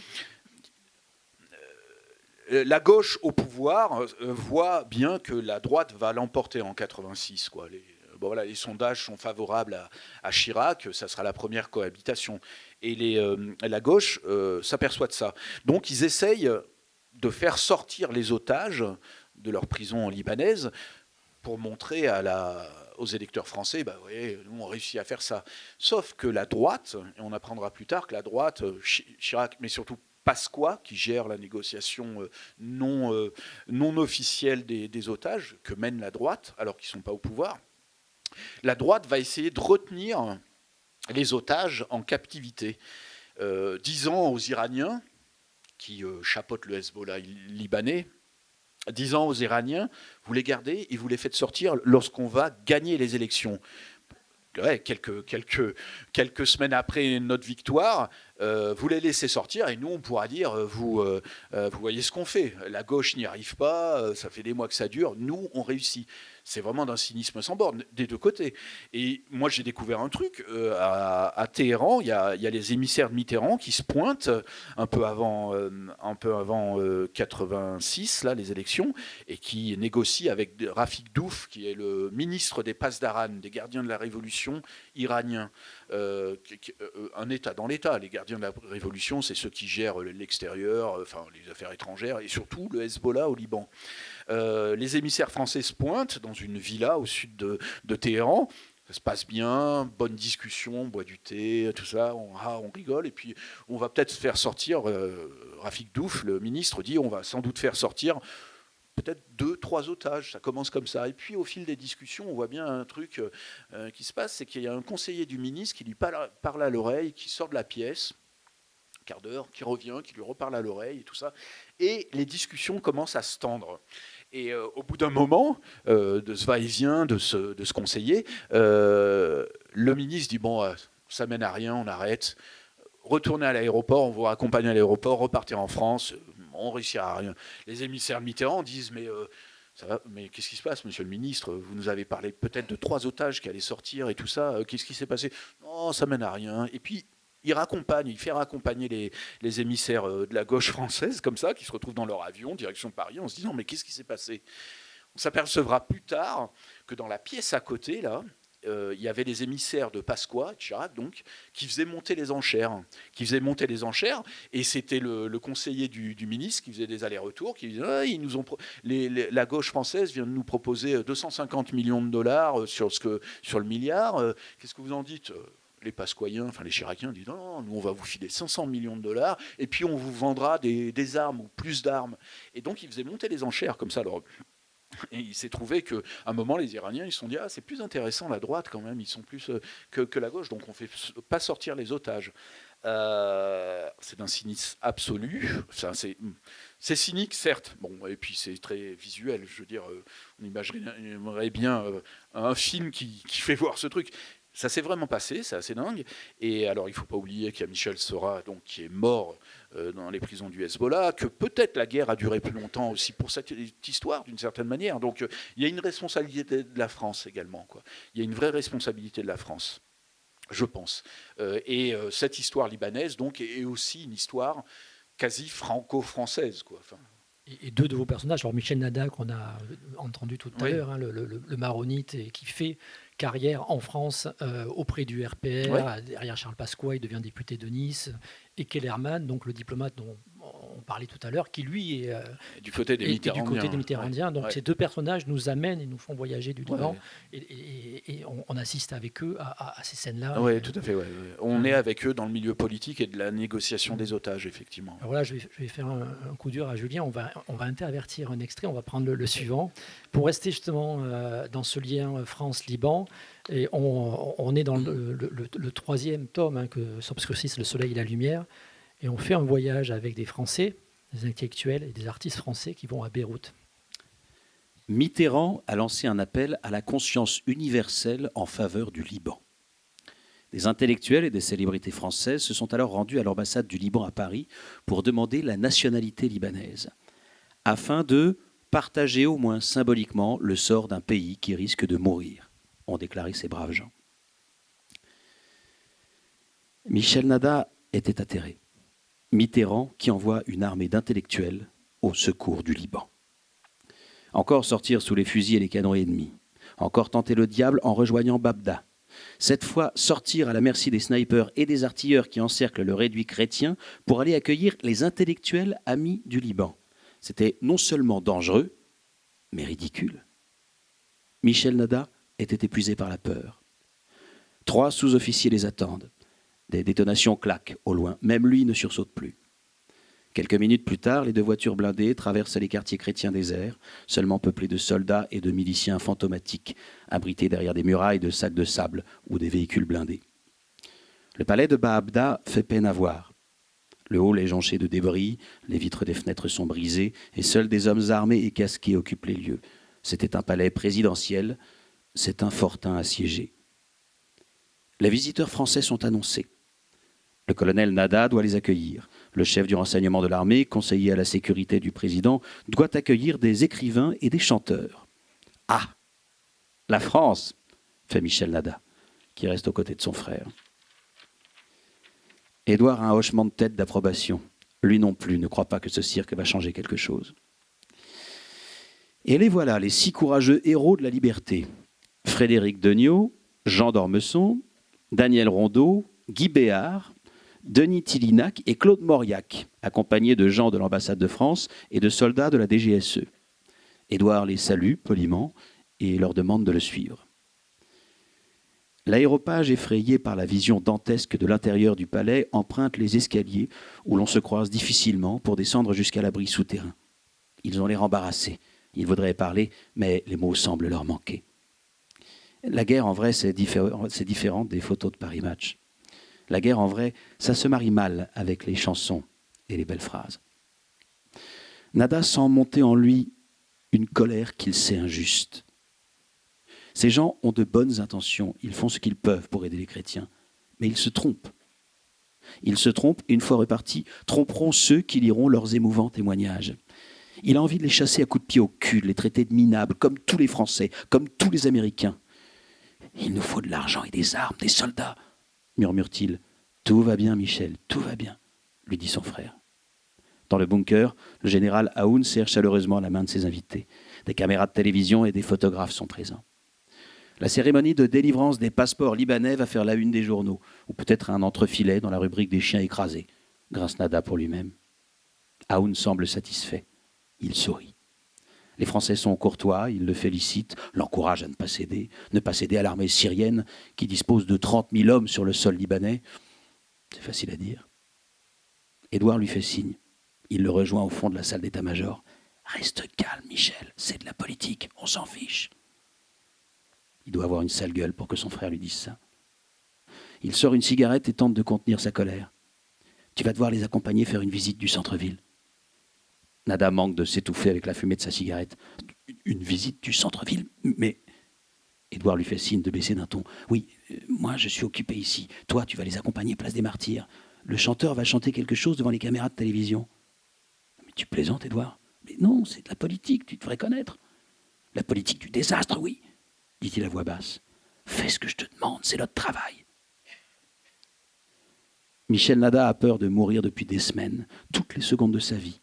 la gauche au pouvoir voit bien que la droite va l'emporter en 86, quoi. Les sondages sont favorables à Chirac, ça sera la première cohabitation. Et la gauche s'aperçoit de ça. Donc ils essayent de faire sortir les otages de leur prison libanaise pour montrer aux électeurs français, bah, ouais, nous on réussit à faire ça. Sauf que la droite, et on apprendra plus tard que la droite, Chirac, mais surtout Pasqua, qui gère la négociation non officielle des otages, que mène la droite, alors qu'ils ne sont pas au pouvoir, la droite va essayer de retenir les otages en captivité, disant aux Iraniens, qui chapeautent le Hezbollah libanais, disant aux Iraniens, vous les gardez et vous les faites sortir lorsqu'on va gagner les élections. Ouais, quelques semaines après notre victoire, vous les laissez sortir et nous on pourra dire vous voyez ce qu'on fait. La gauche n'y arrive pas, ça fait des mois que ça dure. Nous on réussit. C'est vraiment d'un cynisme sans borne des deux côtés. Et moi j'ai découvert un truc à Téhéran. Il y a les émissaires de Mitterrand qui se pointent un peu avant 86 là les élections et qui négocient avec Rafik Douf qui est le ministre des Pasdaran, des gardiens de la révolution iranien. Un État dans l'État. Les gardiens de la révolution, c'est ceux qui gèrent l'extérieur, enfin les affaires étrangères et surtout le Hezbollah au Liban. Les émissaires français se pointent dans une villa au sud de Téhéran. Ça se passe bien, bonne discussion, on boit du thé, tout ça, on rigole. Et puis on va peut-être faire sortir, Rafik Douf, le ministre, dit on va sans doute faire sortir peut-être 2-3 otages, ça commence comme ça. Et puis au fil des discussions, on voit bien un truc qui se passe, c'est qu'il y a un conseiller du ministre qui lui parle à l'oreille, qui sort de la pièce, un quart d'heure, qui revient, qui lui reparle à l'oreille et tout ça. Et les discussions commencent à se tendre. Et au bout d'un moment, de ce va-et-vient, de ce conseiller, le ministre dit, bon, ça mène à rien, on arrête. Retournez à l'aéroport, on vous accompagne à l'aéroport, repartir en France, on réussira à rien. Les émissaires de Mitterrand disent, mais ça va, mais qu'est-ce qui se passe, monsieur le ministre? Vous nous avez parlé peut-être de 3 otages qui allaient sortir et tout ça. Qu'est-ce qui s'est passé? Non, ça mène à rien. Et puis, il fait raccompagner les émissaires de la gauche française, comme ça, qui se retrouvent dans leur avion, direction Paris, en se disant, mais qu'est-ce qui s'est passé? On s'apercevra plus tard que dans la pièce à côté, là, il y avait les émissaires de Pasqua, Chirac, donc, qui faisaient monter les enchères. Et c'était le conseiller du ministre qui faisait des allers-retours, qui disait la gauche française vient de nous proposer 250 millions de dollars sur le milliard. Qu'est-ce que vous en dites? Les Pasquoiens, enfin les Chiraciens disent non, nous on va vous filer 500 millions de dollars et puis on vous vendra des armes ou plus d'armes. Et donc ils faisaient monter les enchères comme ça. Alors, et il s'est trouvé qu'à un moment, les Iraniens, ils se sont dit, c'est plus intéressant la droite quand même, ils sont plus que la gauche, donc on ne fait pas sortir les otages. C'est d'un cynisme absolu. Enfin, c'est cynique, certes, bon, et puis c'est très visuel, je veux dire, on imaginerait bien un film qui fait voir ce truc. Ça s'est vraiment passé, c'est assez dingue. Et alors, il ne faut pas oublier qu'il y a Michel Sora, donc, qui est mort dans les prisons du Hezbollah, que peut-être la guerre a duré plus longtemps aussi pour cette histoire, d'une certaine manière. Donc, il y a une responsabilité de la France également, quoi. Il y a une vraie responsabilité de la France, je pense. Et cette histoire libanaise, donc, est aussi une histoire quasi franco-française, quoi. Enfin, et 2 de vos personnages, alors Michel Nada, qu'on a entendu tout à l'heure, hein, le maronite, et qui fait carrière en France auprès du RPR, derrière Charles Pasqua, il devient député de Nice, et Kellerman, donc le diplomate dont on parlait tout à l'heure, qui lui est du côté des Mitterrandiens. Donc ces 2 personnages nous amènent et nous font voyager du Liban, et on assiste avec eux à ces scènes-là. Oui, tout à fait. On est avec eux dans le milieu politique et de la négociation des otages, effectivement. Alors là, je vais faire un coup dur à Julien. On va intervertir un extrait. On va prendre le suivant pour rester justement dans ce lien France-Liban. Et on est dans le 3e tome, hein, parce que c'est Le Soleil et la Lumière. Et on fait un voyage avec des Français, des intellectuels et des artistes français qui vont à Beyrouth. Mitterrand a lancé un appel à la conscience universelle en faveur du Liban. Des intellectuels et des célébrités françaises se sont alors rendus à l'ambassade du Liban à Paris pour demander la nationalité libanaise, afin de partager au moins symboliquement le sort d'un pays qui risque de mourir, ont déclaré ces braves gens. Michel Nada était atterré. Mitterrand qui envoie une armée d'intellectuels au secours du Liban. Encore sortir sous les fusils et les canons ennemis. Encore tenter le diable en rejoignant Babda. Cette fois, sortir à la merci des snipers et des artilleurs qui encerclent le réduit chrétien pour aller accueillir les intellectuels amis du Liban. C'était non seulement dangereux, mais ridicule. Michel Nada était épuisé par la peur. 3 sous-officiers les attendent. Des détonations claquent au loin. Même lui ne sursaute plus. Quelques minutes plus tard, les 2 voitures blindées traversent les quartiers chrétiens déserts, seulement peuplés de soldats et de miliciens fantomatiques, abrités derrière des murailles de sacs de sable ou des véhicules blindés. Le palais de Baabda fait peine à voir. Le hall est jonché de débris, les vitres des fenêtres sont brisées, et seuls des hommes armés et casqués occupent les lieux. C'était un palais présidentiel, c'est un fortin assiégé. Les visiteurs français sont annoncés. Le colonel Nada doit les accueillir. Le chef du renseignement de l'armée, conseiller à la sécurité du président, doit accueillir des écrivains et des chanteurs. Ah, la France, fait Michel Nada, qui reste aux côtés de son frère. Édouard a un hochement de tête d'approbation. Lui non plus ne croit pas que ce cirque va changer quelque chose. Et les voilà, les 6 courageux héros de la liberté. Frédéric Degnaud, Jean d'Ormesson, Daniel Rondeau, Guy Béard, Denis Tillinac et Claude Mauriac, accompagnés de gens de l'ambassade de France et de soldats de la DGSE. Édouard les salue poliment et leur demande de le suivre. L'aéropage, effrayé par la vision dantesque de l'intérieur du palais, emprunte les escaliers où l'on se croise difficilement pour descendre jusqu'à l'abri souterrain. Ils ont l'air embarrassés. Ils voudraient parler, mais les mots semblent leur manquer. La guerre, en vrai, c'est différent des photos de Paris Match. La guerre, en vrai, ça se marie mal avec les chansons et les belles phrases. Nada sent monter en lui une colère qu'il sait injuste. Ces gens ont de bonnes intentions, ils font ce qu'ils peuvent pour aider les chrétiens, mais ils se trompent. Ils se trompent, et une fois repartis, tromperont ceux qui liront leurs émouvants témoignages. Il a envie de les chasser à coups de pied au cul, de les traiter de minables, comme tous les Français, comme tous les Américains. « Il nous faut de l'argent et des armes, des soldats !» murmure-t-il. « Tout va bien, Michel, tout va bien !» lui dit son frère. Dans le bunker, le général Aoun serre chaleureusement la main de ses invités. Des caméras de télévision et des photographes sont présents. La cérémonie de délivrance des passeports libanais va faire la une des journaux, ou peut-être un entrefilet dans la rubrique des chiens écrasés. Grince Nada pour lui-même. Aoun semble satisfait. Il sourit. Les Français sont courtois, ils le félicitent, l'encouragent à ne pas céder à l'armée syrienne qui dispose de 30 000 hommes sur le sol libanais. C'est facile à dire. Édouard lui fait signe. Il le rejoint au fond de la salle d'état-major. « Reste calme, Michel, c'est de la politique, on s'en fiche. » Il doit avoir une sale gueule pour que son frère lui dise ça. Il sort une cigarette et tente de contenir sa colère. « Tu vas devoir les accompagner faire une visite du centre-ville. » Nada manque de s'étouffer avec la fumée de sa cigarette. « Une visite du centre-ville ? Mais... » Édouard lui fait signe de baisser d'un ton. « Oui, moi je suis occupé ici. Toi, tu vas les accompagner place des Martyrs. Le chanteur va chanter quelque chose devant les caméras de télévision. » « Mais tu plaisantes, Édouard ? » ?»« Mais non, c'est de la politique, tu devrais connaître. »« La politique du désastre, oui, dit-il à voix basse. Fais ce que je te demande, c'est notre travail. Michel Nada a peur de mourir depuis des semaines, toutes les secondes de sa vie.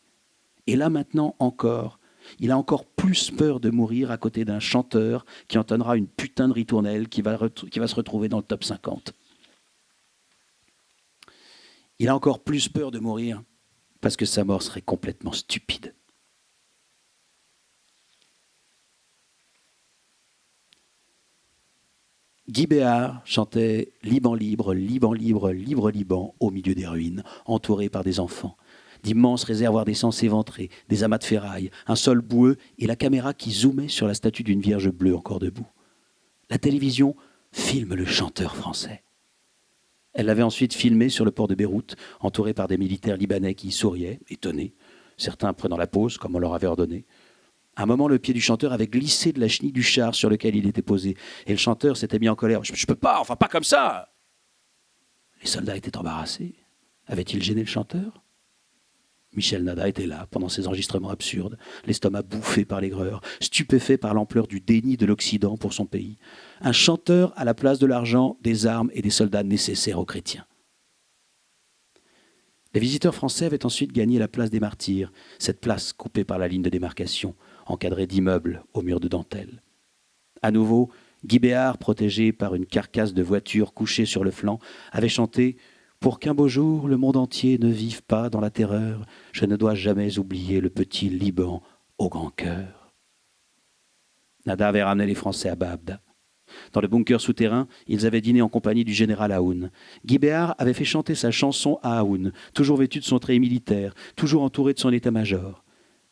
Et là maintenant encore, il a encore plus peur de mourir à côté d'un chanteur qui entonnera une putain de ritournelle qui va se retrouver dans le top 50. Il a encore plus peur de mourir parce que sa mort serait complètement stupide. Guy Béard chantait « Liban libre, Liban libre, libre Liban » au milieu des ruines, entouré par des enfants. D'immenses réservoirs d'essence éventrés, des amas de ferraille, un sol boueux et la caméra qui zoomait sur la statue d'une Vierge bleue encore debout. La télévision filme le chanteur français. Elle l'avait ensuite filmé sur le port de Beyrouth, entouré par des militaires libanais qui souriaient, étonnés, certains prenant la pause comme on leur avait ordonné. À un moment, le pied du chanteur avait glissé de la chenille du char sur lequel il était posé. Et le chanteur s'était mis en colère. « Je peux pas, enfin pas comme ça !» Les soldats étaient embarrassés. Avait-il gêné le chanteur ? Michel Nada était là, pendant ces enregistrements absurdes, l'estomac bouffé par l'aigreur, stupéfait par l'ampleur du déni de l'Occident pour son pays. Un chanteur à la place de l'argent, des armes et des soldats nécessaires aux chrétiens. Les visiteurs français avaient ensuite gagné la place des Martyrs, cette place coupée par la ligne de démarcation, encadrée d'immeubles aux murs de dentelle. À nouveau, Guy Béard, protégé par une carcasse de voiture couchée sur le flanc, avait chanté « Pour qu'un beau jour le monde entier ne vive pas dans la terreur, je ne dois jamais oublier le petit Liban au grand cœur. » Nada avait ramené les Français à Baabda. Dans le bunker souterrain, ils avaient dîné en compagnie du général Aoun. Guy Béart avait fait chanter sa chanson à Aoun, toujours vêtu de son treillis militaire, toujours entouré de son état-major.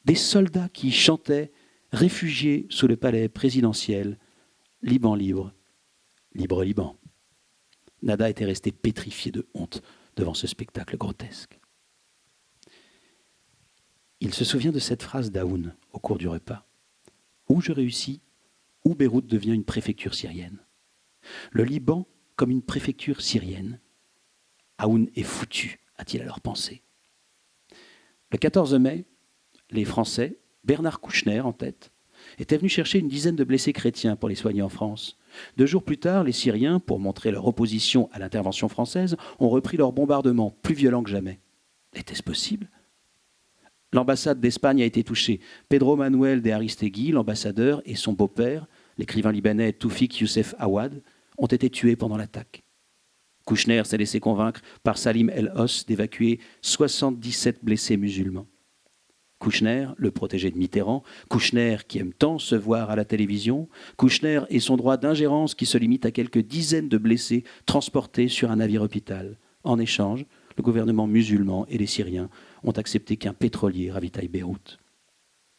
Des soldats qui chantaient, réfugiés sous le palais présidentiel, Liban libre, libre Liban. Nada était resté pétrifié de honte devant ce spectacle grotesque. Il se souvient de cette phrase d'Aoun au cours du repas. « Où je réussis, où Beyrouth devient une préfecture syrienne. Le Liban comme une préfecture syrienne. Aoun est foutu, a-t-il alors pensé. Le 14 mai, les Français, Bernard Kouchner en tête, étaient venus chercher une dizaine de blessés chrétiens pour les soigner en France. 2 jours plus tard, les Syriens, pour montrer leur opposition à l'intervention française, ont repris leur bombardement, plus violent que jamais. Était-ce possible ? L'ambassade d'Espagne a été touchée. Pedro Manuel de Aristegui, l'ambassadeur, et son beau-père, l'écrivain libanais Toufik Youssef Awad, ont été tués pendant l'attaque. Kouchner s'est laissé convaincre par Salim El-Hos d'évacuer 77 blessés musulmans. Kouchner, le protégé de Mitterrand, Kouchner qui aime tant se voir à la télévision, Kouchner et son droit d'ingérence qui se limite à quelques dizaines de blessés transportés sur un navire-hôpital. En échange, le gouvernement musulman et les Syriens ont accepté qu'un pétrolier ravitaille Beyrouth.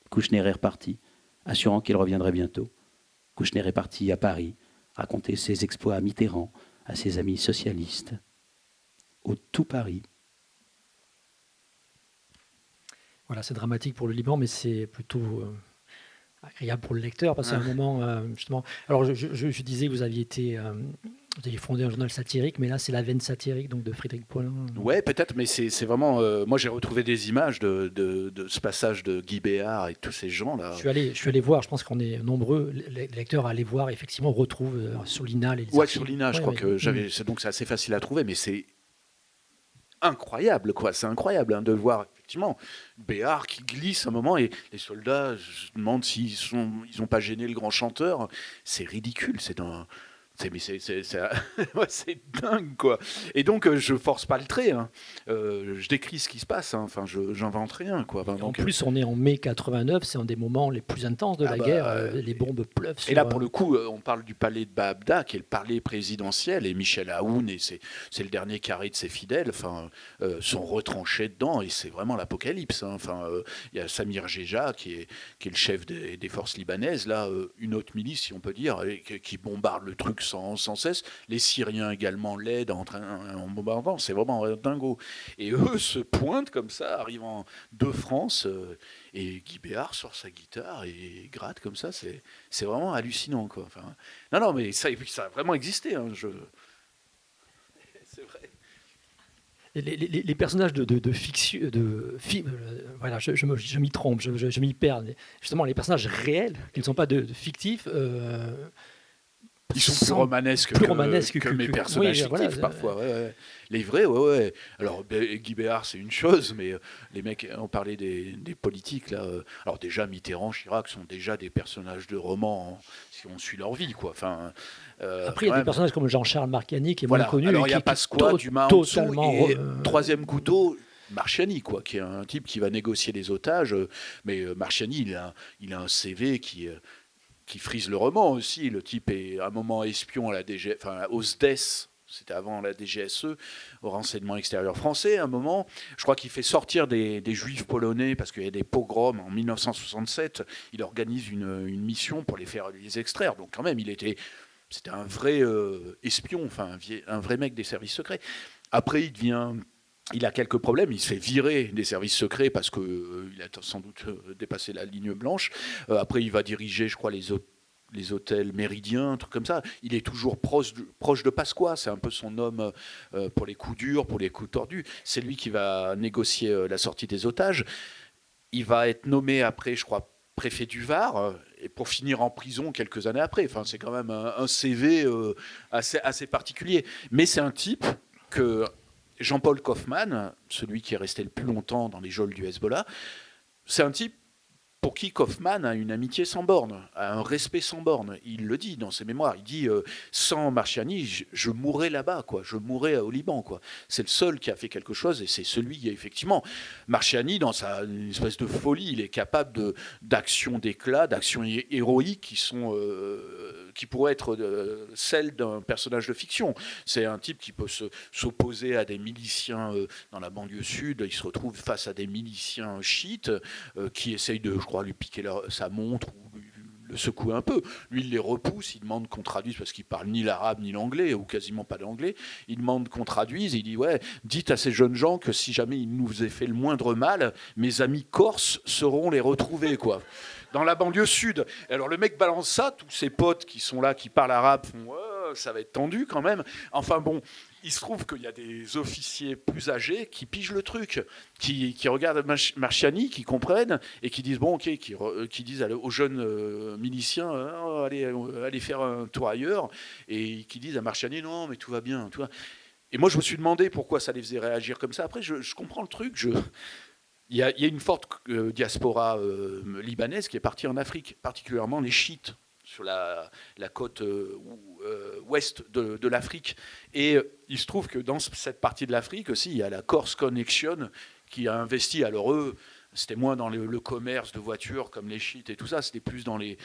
Kouchner est reparti, assurant qu'il reviendrait bientôt. Kouchner est parti à Paris, raconter ses exploits à Mitterrand, à ses amis socialistes. Au tout Paris. Voilà, c'est dramatique pour le Liban, mais c'est plutôt agréable pour le lecteur, parce qu'à un moment, justement... Alors, je disais que vous aviez fondé un journal satirique, mais là, c'est la veine satirique donc de Frédéric Paulin. Ouais, peut-être, mais c'est vraiment... moi, j'ai retrouvé des images de ce passage de Guy Béart et tous ces gens-là. Je suis allé voir, je pense qu'on est nombreux, les lecteurs, à aller voir. Effectivement, on retrouve sur l'INA les Ouais, sur l'INA, je crois que j'avais... Donc, c'est assez facile à trouver, mais c'est incroyable, quoi. C'est incroyable de voir, effectivement, Béart qui glisse un moment et les soldats se demandent s'ils n'ont pas gêné le grand chanteur. C'est ridicule, c'est c'est dingue, quoi. Et donc, je force pas le trait. Hein. Je décris ce qui se passe. Hein. Enfin, j'invente rien, quoi. Enfin, en plus, on est en mai 89. C'est un des moments les plus intenses de la guerre. Les bombes pleuvent. Et là, pour le coup, on parle du palais de Baabda, qui est le palais présidentiel. Et Michel Aoun, et c'est le dernier carré de ses fidèles, sont retranchés dedans. Et c'est vraiment l'apocalypse. Hein. Enfin, il y a Samir Geja, qui est le chef des forces libanaises. Là, une autre milice, si on peut dire, qui bombarde le truc sans cesse. Les Syriens également l'aident en bombardant. C'est vraiment dingo. Et eux se pointent comme ça, arrivant de France, et Guy Béart sort sa guitare et gratte comme ça. C'est vraiment hallucinant, quoi. Enfin, non, mais ça a vraiment existé. Hein, c'est vrai. Les personnages de fiction, de film, voilà, je m'y trompe, je m'y perds. Justement, les personnages réels, qui ne sont pas de fictifs, ils sont plus romanesques que mes personnages fictifs, parfois. Ouais. Les vrais, ouais. Alors, Guy Béart, c'est une chose, mais les mecs, on parlait des politiques, là. Alors, déjà, Mitterrand, Chirac sont déjà des personnages de romans, si on suit leur vie, quoi. Enfin, après, il y a des personnages comme Jean-Charles Marcani, qui est moins connu. Alors, il y a Pasqua, Dumas en dessous, et troisième couteau... Marchiani, quoi, qui est un type qui va négocier les otages. Mais Marchiani, il a un CV qui frise le roman aussi. Le type est à un moment espion à la au SDES, c'était avant la DGSE, au renseignement extérieur français. À un moment, je crois qu'il fait sortir des juifs polonais parce qu'il y a des pogroms en 1967. Il organise une mission pour les extraire. Donc quand même, c'était un vrai espion, enfin un vrai mec des services secrets. Après, il a quelques problèmes, il se fait virer des services secrets parce qu'il a sans doute dépassé la ligne blanche. Après, il va diriger, je crois, les hôtels Méridien, un truc comme ça. Il est toujours proche de Pasqua, c'est un peu son homme pour les coups durs, pour les coups tordus. C'est lui qui va négocier la sortie des otages. Il va être nommé après, je crois, préfet du Var, et pour finir en prison quelques années après. Enfin, c'est quand même un CV assez particulier. Mais c'est un type que... Jean-Paul Kaufmann, celui qui est resté le plus longtemps dans les geôles du Hezbollah, c'est un type pour qui Kaufman a une amitié sans borne, a un respect sans borne. Il le dit dans ses mémoires. Il dit sans Marchiani, je mourrais là-bas, quoi. Je mourrais au Liban, quoi. C'est le seul qui a fait quelque chose, et c'est celui qui, effectivement, Marchiani, dans sa une espèce de folie, il est capable d'actions d'éclat, d'actions héroïques qui pourraient être celles d'un personnage de fiction. C'est un type qui peut s'opposer à des miliciens dans la banlieue sud. Il se retrouve face à des miliciens chiites qui essayent de, je crois, lui piquer sa montre ou le secouer un peu. Lui, il les repousse, il demande qu'on traduise parce qu'il parle ni l'arabe ni l'anglais, ou quasiment pas d'anglais. Il demande qu'on traduise, et il dit, ouais, dites à ces jeunes gens que si jamais ils nous aient fait le moindre mal, mes amis corses sauront les retrouver, quoi. Dans la banlieue sud. Et alors le mec balance ça, tous ses potes qui sont là, qui parlent arabe, font, ouais, ça va être tendu quand même. Enfin bon, il se trouve qu'il y a des officiers plus âgés qui pigent le truc, qui regardent Marchiani, qui comprennent et qui disent bon, ok, qui disent aux jeunes miliciens allez faire un tour ailleurs, et qui disent à Marchiani non, mais tout va bien, tout va. Et moi, je me suis demandé pourquoi ça les faisait réagir comme ça. Après, je comprends le truc. Il y a une forte diaspora libanaise qui est partie en Afrique, particulièrement les chiites sur la côte ouest de l'Afrique. Et il se trouve que dans cette partie de l'Afrique aussi, il y a la Corse Connection qui a investi. Alors eux, c'était moins dans le commerce de voitures comme les chiites et tout ça, c'était plus dans les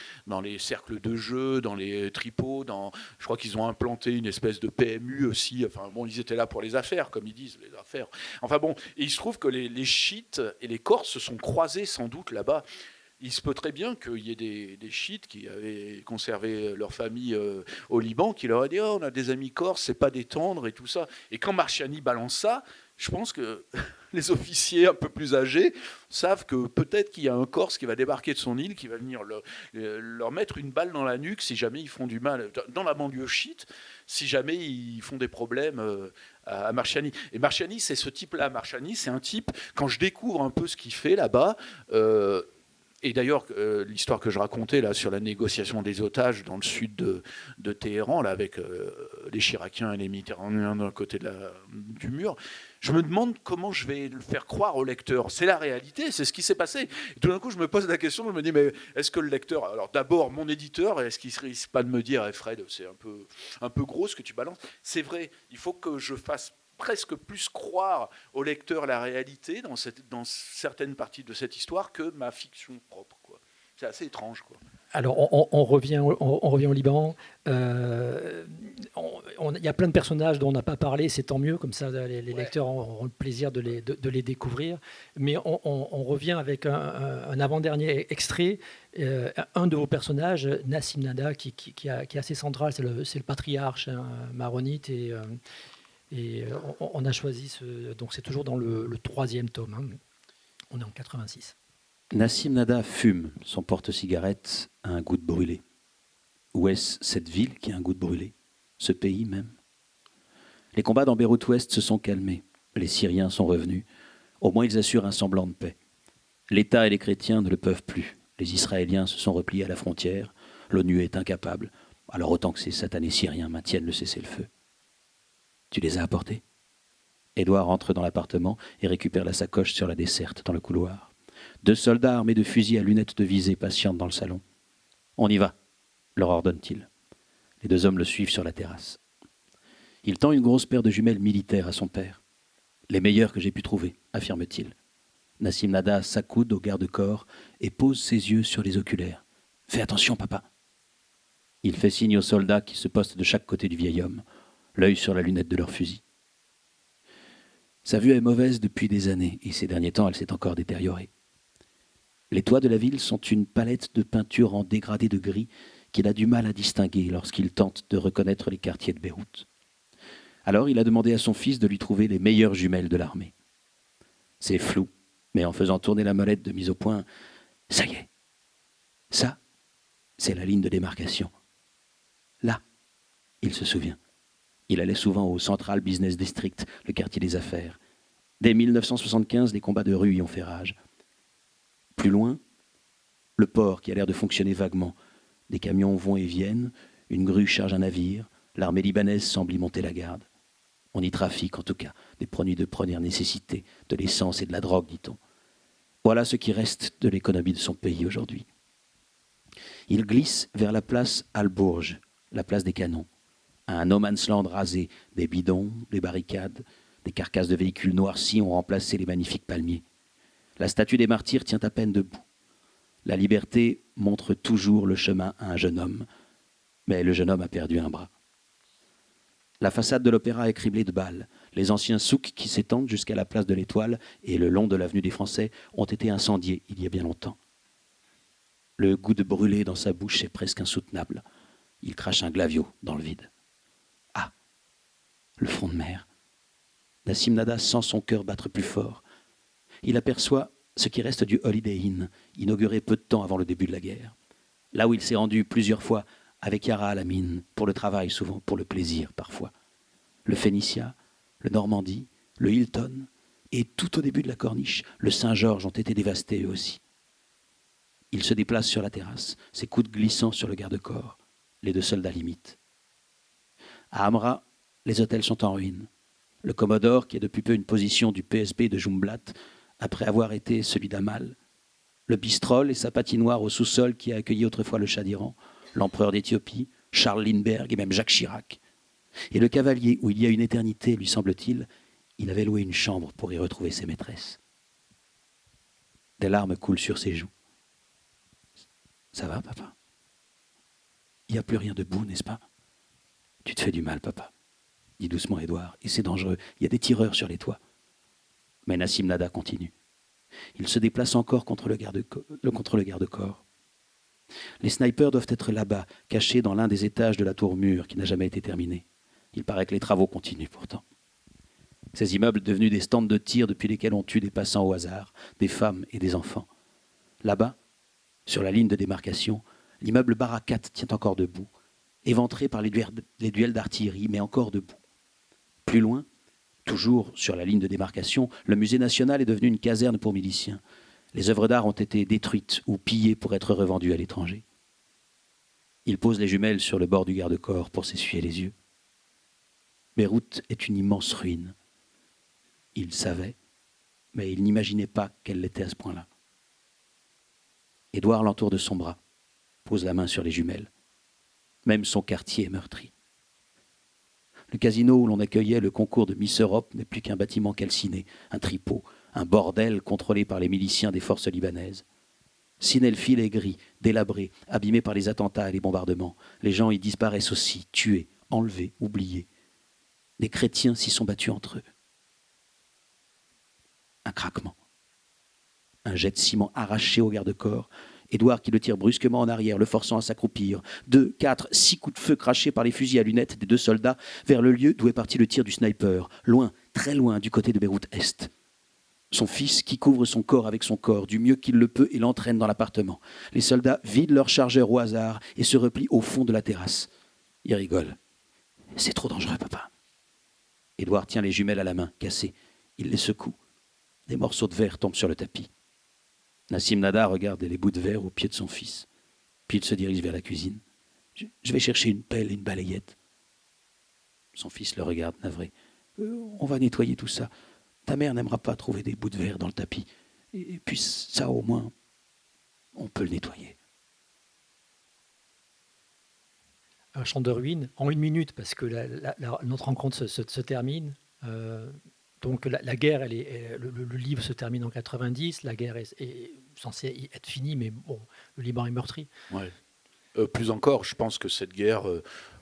cercles de jeu, dans les tripots. Je crois qu'ils ont implanté une espèce de PMU aussi. Enfin bon, ils étaient là pour les affaires, comme ils disent, les affaires. Enfin bon, et il se trouve que les chiites et les Corses se sont croisés sans doute là-bas. Il se peut très bien qu'il y ait des chiites qui avaient conservé leur famille au Liban, qui leur a dit oh, on a des amis corses, c'est pas des tendres et tout ça. Et quand Marchiani balance ça, je pense que les officiers un peu plus âgés savent que peut-être qu'il y a un Corse qui va débarquer de son île, qui va venir leur mettre une balle dans la nuque si jamais ils font du mal dans la banlieue chiite, si jamais ils font des problèmes à Marchiani. Et Marchiani, c'est ce type-là. Marchiani, c'est un type, quand je découvre un peu ce qu'il fait là-bas, et d'ailleurs, l'histoire que je racontais là, sur la négociation des otages dans le sud de Téhéran, là, avec les Chiraquiens et les Mitterrandiens d'un côté du mur, je me demande comment je vais le faire croire au lecteur. C'est la réalité, c'est ce qui s'est passé. Et tout d'un coup, je me pose la question, je me dis, mais est-ce que le lecteur... Alors d'abord, mon éditeur, est-ce qu'il ne risque pas de me dire, Fred, c'est un peu gros ce que tu balances? C'est vrai, il faut que je fasse presque plus croire au lecteur la réalité dans certaines parties de cette histoire que ma fiction propre, quoi. C'est assez étrange, quoi. Alors, on revient au Liban. Il y a plein de personnages dont on n'a pas parlé, c'est tant mieux, comme ça les lecteurs auront le plaisir de les découvrir. Mais on revient avec un avant-dernier extrait. Un de vos personnages, Nassim Nada, qui est assez central, c'est le patriarche maronite. Et on a choisi donc c'est toujours dans le 3e tome. Hein. On est en 86. Nassim Nada fume. Son porte-cigarette a un goût de brûlé. Où est-ce cette ville qui a un goût de brûlé? Ce pays même? Les combats dans Beyrouth-Ouest se sont calmés. Les Syriens sont revenus. Au moins ils assurent un semblant de paix. L'État et les chrétiens ne le peuvent plus. Les Israéliens se sont repliés à la frontière. L'ONU est incapable. Alors autant que ces satanés Syriens maintiennent le cessez-le-feu. Tu les as apportés? Édouard entre dans l'appartement et récupère la sacoche sur la desserte dans le couloir. 2 soldats armés de fusils à lunettes de visée patientent dans le salon. On y va, leur ordonne-t-il. Les 2 hommes le suivent sur la terrasse. Il tend une grosse paire de jumelles militaires à son père. Les meilleures que j'ai pu trouver, affirme-t-il. Nassim Nada s'accoude au garde-corps et pose ses yeux sur les oculaires. Fais attention, papa. Il fait signe aux soldats qui se postent de chaque côté du vieil homme, l'œil sur la lunette de leur fusil. Sa vue est mauvaise depuis des années, et ces derniers temps, elle s'est encore détériorée. Les toits de la ville sont une palette de peinture en dégradé de gris qu'il a du mal à distinguer lorsqu'il tente de reconnaître les quartiers de Beyrouth. Alors il a demandé à son fils de lui trouver les meilleures jumelles de l'armée. C'est flou, mais en faisant tourner la molette de mise au point, ça y est. Ça, c'est la ligne de démarcation. Là, il se souvient. Il allait souvent au Central Business District, le quartier des affaires. Dès 1975, les combats de rue y ont fait rage. Plus loin, le port qui a l'air de fonctionner vaguement. Des camions vont et viennent, une grue charge un navire, l'armée libanaise semble y monter la garde. On y trafique, en tout cas, des produits de première nécessité, de l'essence et de la drogue, dit-on. Voilà ce qui reste de l'économie de son pays aujourd'hui. Il glisse vers la place Al-Bourj, la place des canons, un no man's land rasé, des bidons, des barricades, des carcasses de véhicules noircis ont remplacé les magnifiques palmiers. La statue des martyrs tient à peine debout. La liberté montre toujours le chemin à un jeune homme, mais le jeune homme a perdu un bras. La façade de l'Opéra est criblée de balles. Les anciens souks qui s'étendent jusqu'à la place de l'Étoile et le long de l'avenue des Français ont été incendiés il y a bien longtemps. Le goût de brûler dans sa bouche est presque insoutenable. Il crache un glavio dans le vide. Ah, le front de mer. Nassim Nada sent son cœur battre plus fort. Il aperçoit ce qui reste du Holiday Inn, inauguré peu de temps avant le début de la guerre. Là où il s'est rendu plusieurs fois avec Yara Alamine, pour le travail souvent, pour le plaisir parfois. Le Phénicia, le Normandie, le Hilton, et tout au début de la Corniche, le Saint-Georges ont été dévastés eux aussi. Il se déplace sur la terrasse, ses coudes glissant sur le garde-corps, les deux soldats l'imitent. À Amra, les hôtels sont en ruine. Le Commodore, qui est depuis peu une position du PSB de Jumblatt, après avoir été celui d'Amal. Le Bistrol et sa patinoire au sous-sol qui a accueilli autrefois le Shah d'Iran, l'empereur d'Éthiopie, Charles Lindbergh et même Jacques Chirac. Et le Cavalier, où il y a une éternité, lui semble-t-il, il avait loué une chambre pour y retrouver ses maîtresses. Des larmes coulent sur ses joues. Ça va, papa? Il n'y a plus rien debout, n'est-ce pas? Tu te fais du mal, papa, dit doucement Édouard, et c'est dangereux, il y a des tireurs sur les toits. Mais Nassim Nada continue. Il se déplace encore contre le garde-corps. Les snipers doivent être là-bas, cachés dans l'un des étages de la tour mûre qui n'a jamais été terminée. Il paraît que les travaux continuent pourtant. Ces immeubles devenus des stands de tir depuis lesquels on tue des passants au hasard, des femmes et des enfants. Là-bas, sur la ligne de démarcation, l'immeuble Barakat tient encore debout, éventré par les duels d'artillerie, mais encore debout. Plus loin, toujours sur la ligne de démarcation, le musée national est devenu une caserne pour miliciens. Les œuvres d'art ont été détruites ou pillées pour être revendues à l'étranger. Il pose les jumelles sur le bord du garde-corps pour s'essuyer les yeux. Beyrouth est une immense ruine. Il savait, mais il n'imaginait pas qu'elle l'était à ce point-là. Édouard l'entoure de son bras, pose la main sur les jumelles. Même son quartier est meurtri. Le casino où l'on accueillait le concours de Miss Europe n'est plus qu'un bâtiment calciné, un tripot, un bordel contrôlé par les miliciens des forces libanaises. Sin el Fil est gris, délabré, abîmé par les attentats et les bombardements. Les gens y disparaissent aussi, tués, enlevés, oubliés. Des chrétiens s'y sont battus entre eux. Un craquement. Un jet de ciment arraché au garde-corps. Édouard qui le tire brusquement en arrière, le forçant à s'accroupir. 2, 4, 6 coups de feu crachés par les fusils à lunettes des deux soldats vers le lieu d'où est parti le tir du sniper. Loin, très loin, du côté de Beyrouth-Est. Son fils qui couvre son corps avec son corps, du mieux qu'il le peut, et l'entraîne dans l'appartement. Les soldats vident leur chargeur au hasard et se replient au fond de la terrasse. Ils rigolent. « C'est trop dangereux, papa. » Édouard tient les jumelles à la main, cassées. Il les secoue. Des morceaux de verre tombent sur le tapis. Nassim Nada regarde les bouts de verre au pied de son fils. Puis il se dirige vers la cuisine. Je vais chercher une pelle et une balayette. Son fils le regarde, navré. On va nettoyer tout ça. Ta mère n'aimera pas trouver des bouts de verre dans le tapis. Et puis ça, au moins, on peut le nettoyer. Un champ de ruines en 1 minute, parce que notre rencontre se termine. Donc la guerre, le livre se termine en 90, la guerre est censée être finie, mais bon, le Liban est meurtri. Ouais. Plus encore, je pense que cette guerre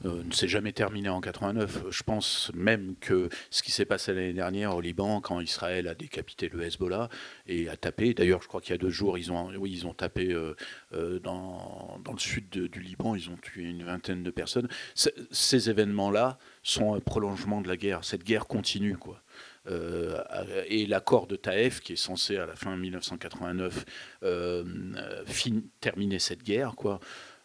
ne s'est jamais terminée en 89. Je pense même que ce qui s'est passé l'année dernière au Liban, quand Israël a décapité le Hezbollah et a tapé, d'ailleurs je crois qu'il y a 2 jours, ils ont tapé dans le sud du Liban, ils ont tué une 20aine de personnes. Ces événements-là sont un prolongement de la guerre. Cette guerre continue, quoi. Et l'accord de Taïf, qui est censé, à la fin 1989, terminer cette guerre, quoi,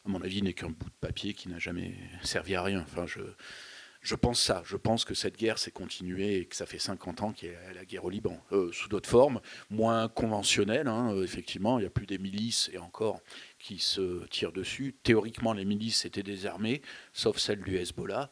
à mon avis, n'est qu'un bout de papier qui n'a jamais servi à rien. Enfin, je pense ça. Je pense que cette guerre s'est continuée et que ça fait 50 ans qu'il y a la guerre au Liban, sous d'autres formes, moins conventionnelles. Effectivement, il n'y a plus des milices, et encore, qui se tirent dessus. Théoriquement, les milices étaient désarmées, sauf celle du Hezbollah.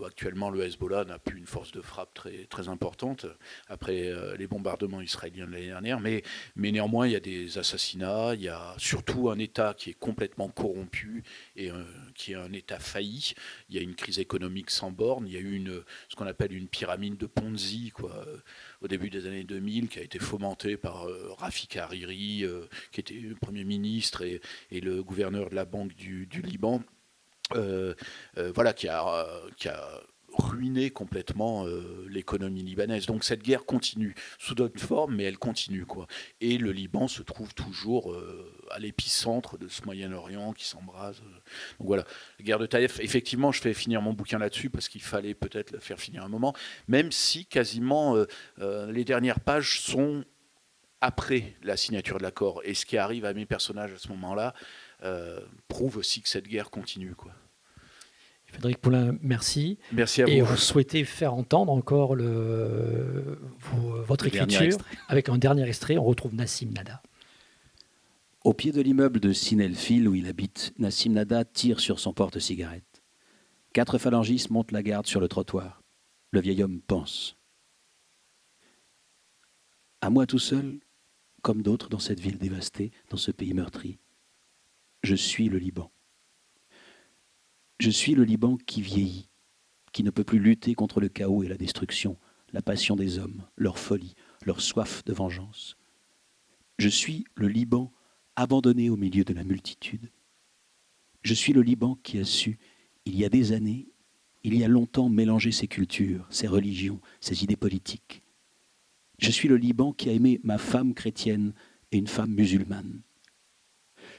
Actuellement, le Hezbollah n'a plus une force de frappe très, très importante après les bombardements israéliens de l'année dernière. Mais néanmoins, il y a des assassinats, il y a surtout un État qui est complètement corrompu et qui est un État failli. Il y a une crise économique sans borne. Il y a eu ce qu'on appelle une pyramide de Ponzi, quoi, au début des années 2000, qui a été fomentée par Rafik Hariri, qui était le Premier ministre et le gouverneur de la Banque du Liban, voilà, qui a ruiné complètement l'économie libanaise. Donc cette guerre continue, sous d'autres formes, mais elle continue, quoi. Et le Liban se trouve toujours à l'épicentre de ce Moyen-Orient qui s'embrase. Donc voilà, la guerre de Taïf, effectivement, je fais finir mon bouquin là-dessus, parce qu'il fallait peut-être la faire finir un moment, même si quasiment les dernières pages sont après la signature de l'accord. Et ce qui arrive à mes personnages à ce moment-là prouve aussi que cette guerre continue, quoi. Frédéric Poulain, merci. Merci à vous. Et on souhaitait faire entendre encore votre écriture avec un dernier extrait. On retrouve Nassim Nada. Au pied de l'immeuble de Sinelfil où il habite, Nassim Nada tire sur son porte-cigarette. 4 phalangistes montent la garde sur le trottoir. Le vieil homme pense. À moi tout seul, comme d'autres dans cette ville dévastée, dans ce pays meurtri, je suis le Liban. Je suis le Liban qui vieillit, qui ne peut plus lutter contre le chaos et la destruction, la passion des hommes, leur folie, leur soif de vengeance. Je suis le Liban abandonné au milieu de la multitude. Je suis le Liban qui a su, il y a des années, il y a longtemps, mélanger ses cultures, ses religions, ses idées politiques. Je suis le Liban qui a aimé ma femme chrétienne et une femme musulmane.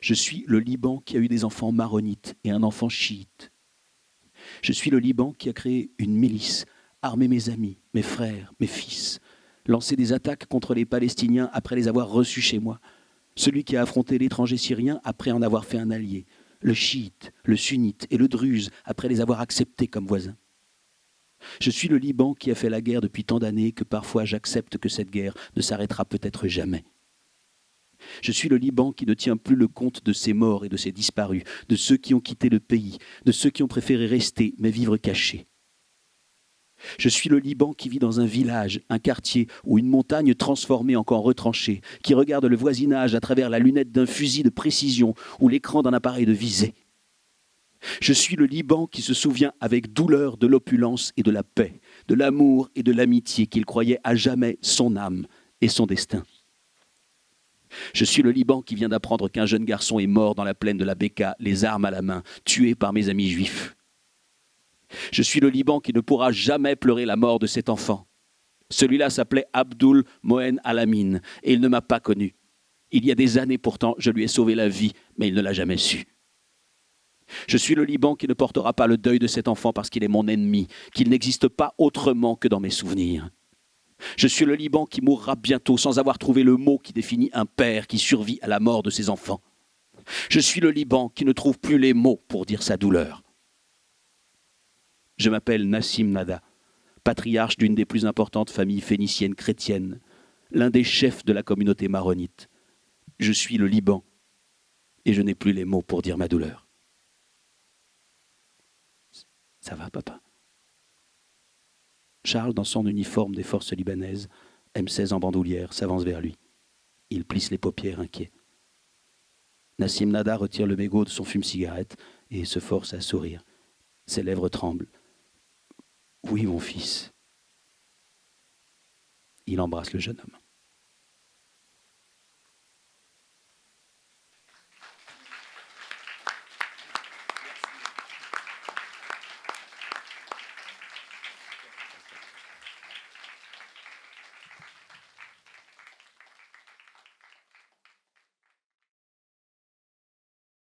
Je suis le Liban qui a eu des enfants maronites et un enfant chiite. Je suis le Liban qui a créé une milice, armé mes amis, mes frères, mes fils, lancé des attaques contre les Palestiniens après les avoir reçus chez moi, celui qui a affronté l'étranger syrien après en avoir fait un allié, le chiite, le sunnite et le druze après les avoir acceptés comme voisins. Je suis le Liban qui a fait la guerre depuis tant d'années que parfois j'accepte que cette guerre ne s'arrêtera peut-être jamais. Je suis le Liban qui ne tient plus le compte de ses morts et de ses disparus, de ceux qui ont quitté le pays, de ceux qui ont préféré rester mais vivre cachés. Je suis le Liban qui vit dans un village, un quartier ou une montagne transformée en camp retranché, qui regarde le voisinage à travers la lunette d'un fusil de précision ou l'écran d'un appareil de visée. Je suis le Liban qui se souvient avec douleur de l'opulence et de la paix, de l'amour et de l'amitié qu'il croyait à jamais son âme et son destin. Je suis le Liban qui vient d'apprendre qu'un jeune garçon est mort dans la plaine de la Beka, les armes à la main, tué par mes amis juifs. Je suis le Liban qui ne pourra jamais pleurer la mort de cet enfant. Celui-là s'appelait Abdul Mohen Alamin et il ne m'a pas connu. Il y a des années pourtant, je lui ai sauvé la vie, mais il ne l'a jamais su. Je suis le Liban qui ne portera pas le deuil de cet enfant parce qu'il est mon ennemi, qu'il n'existe pas autrement que dans mes souvenirs. Je suis le Liban qui mourra bientôt sans avoir trouvé le mot qui définit un père qui survit à la mort de ses enfants. Je suis le Liban qui ne trouve plus les mots pour dire sa douleur. Je m'appelle Nassim Nada, patriarche d'une des plus importantes familles phéniciennes chrétiennes, l'un des chefs de la communauté maronite. Je suis le Liban et je n'ai plus les mots pour dire ma douleur. Ça va, papa ? Charles, dans son uniforme des forces libanaises, M16 en bandoulière, s'avance vers lui. Il plisse les paupières, inquiet. Nassim Nada retire le mégot de son fume-cigarette et se force à sourire. Ses lèvres tremblent. « Oui, mon fils. » Il embrasse le jeune homme.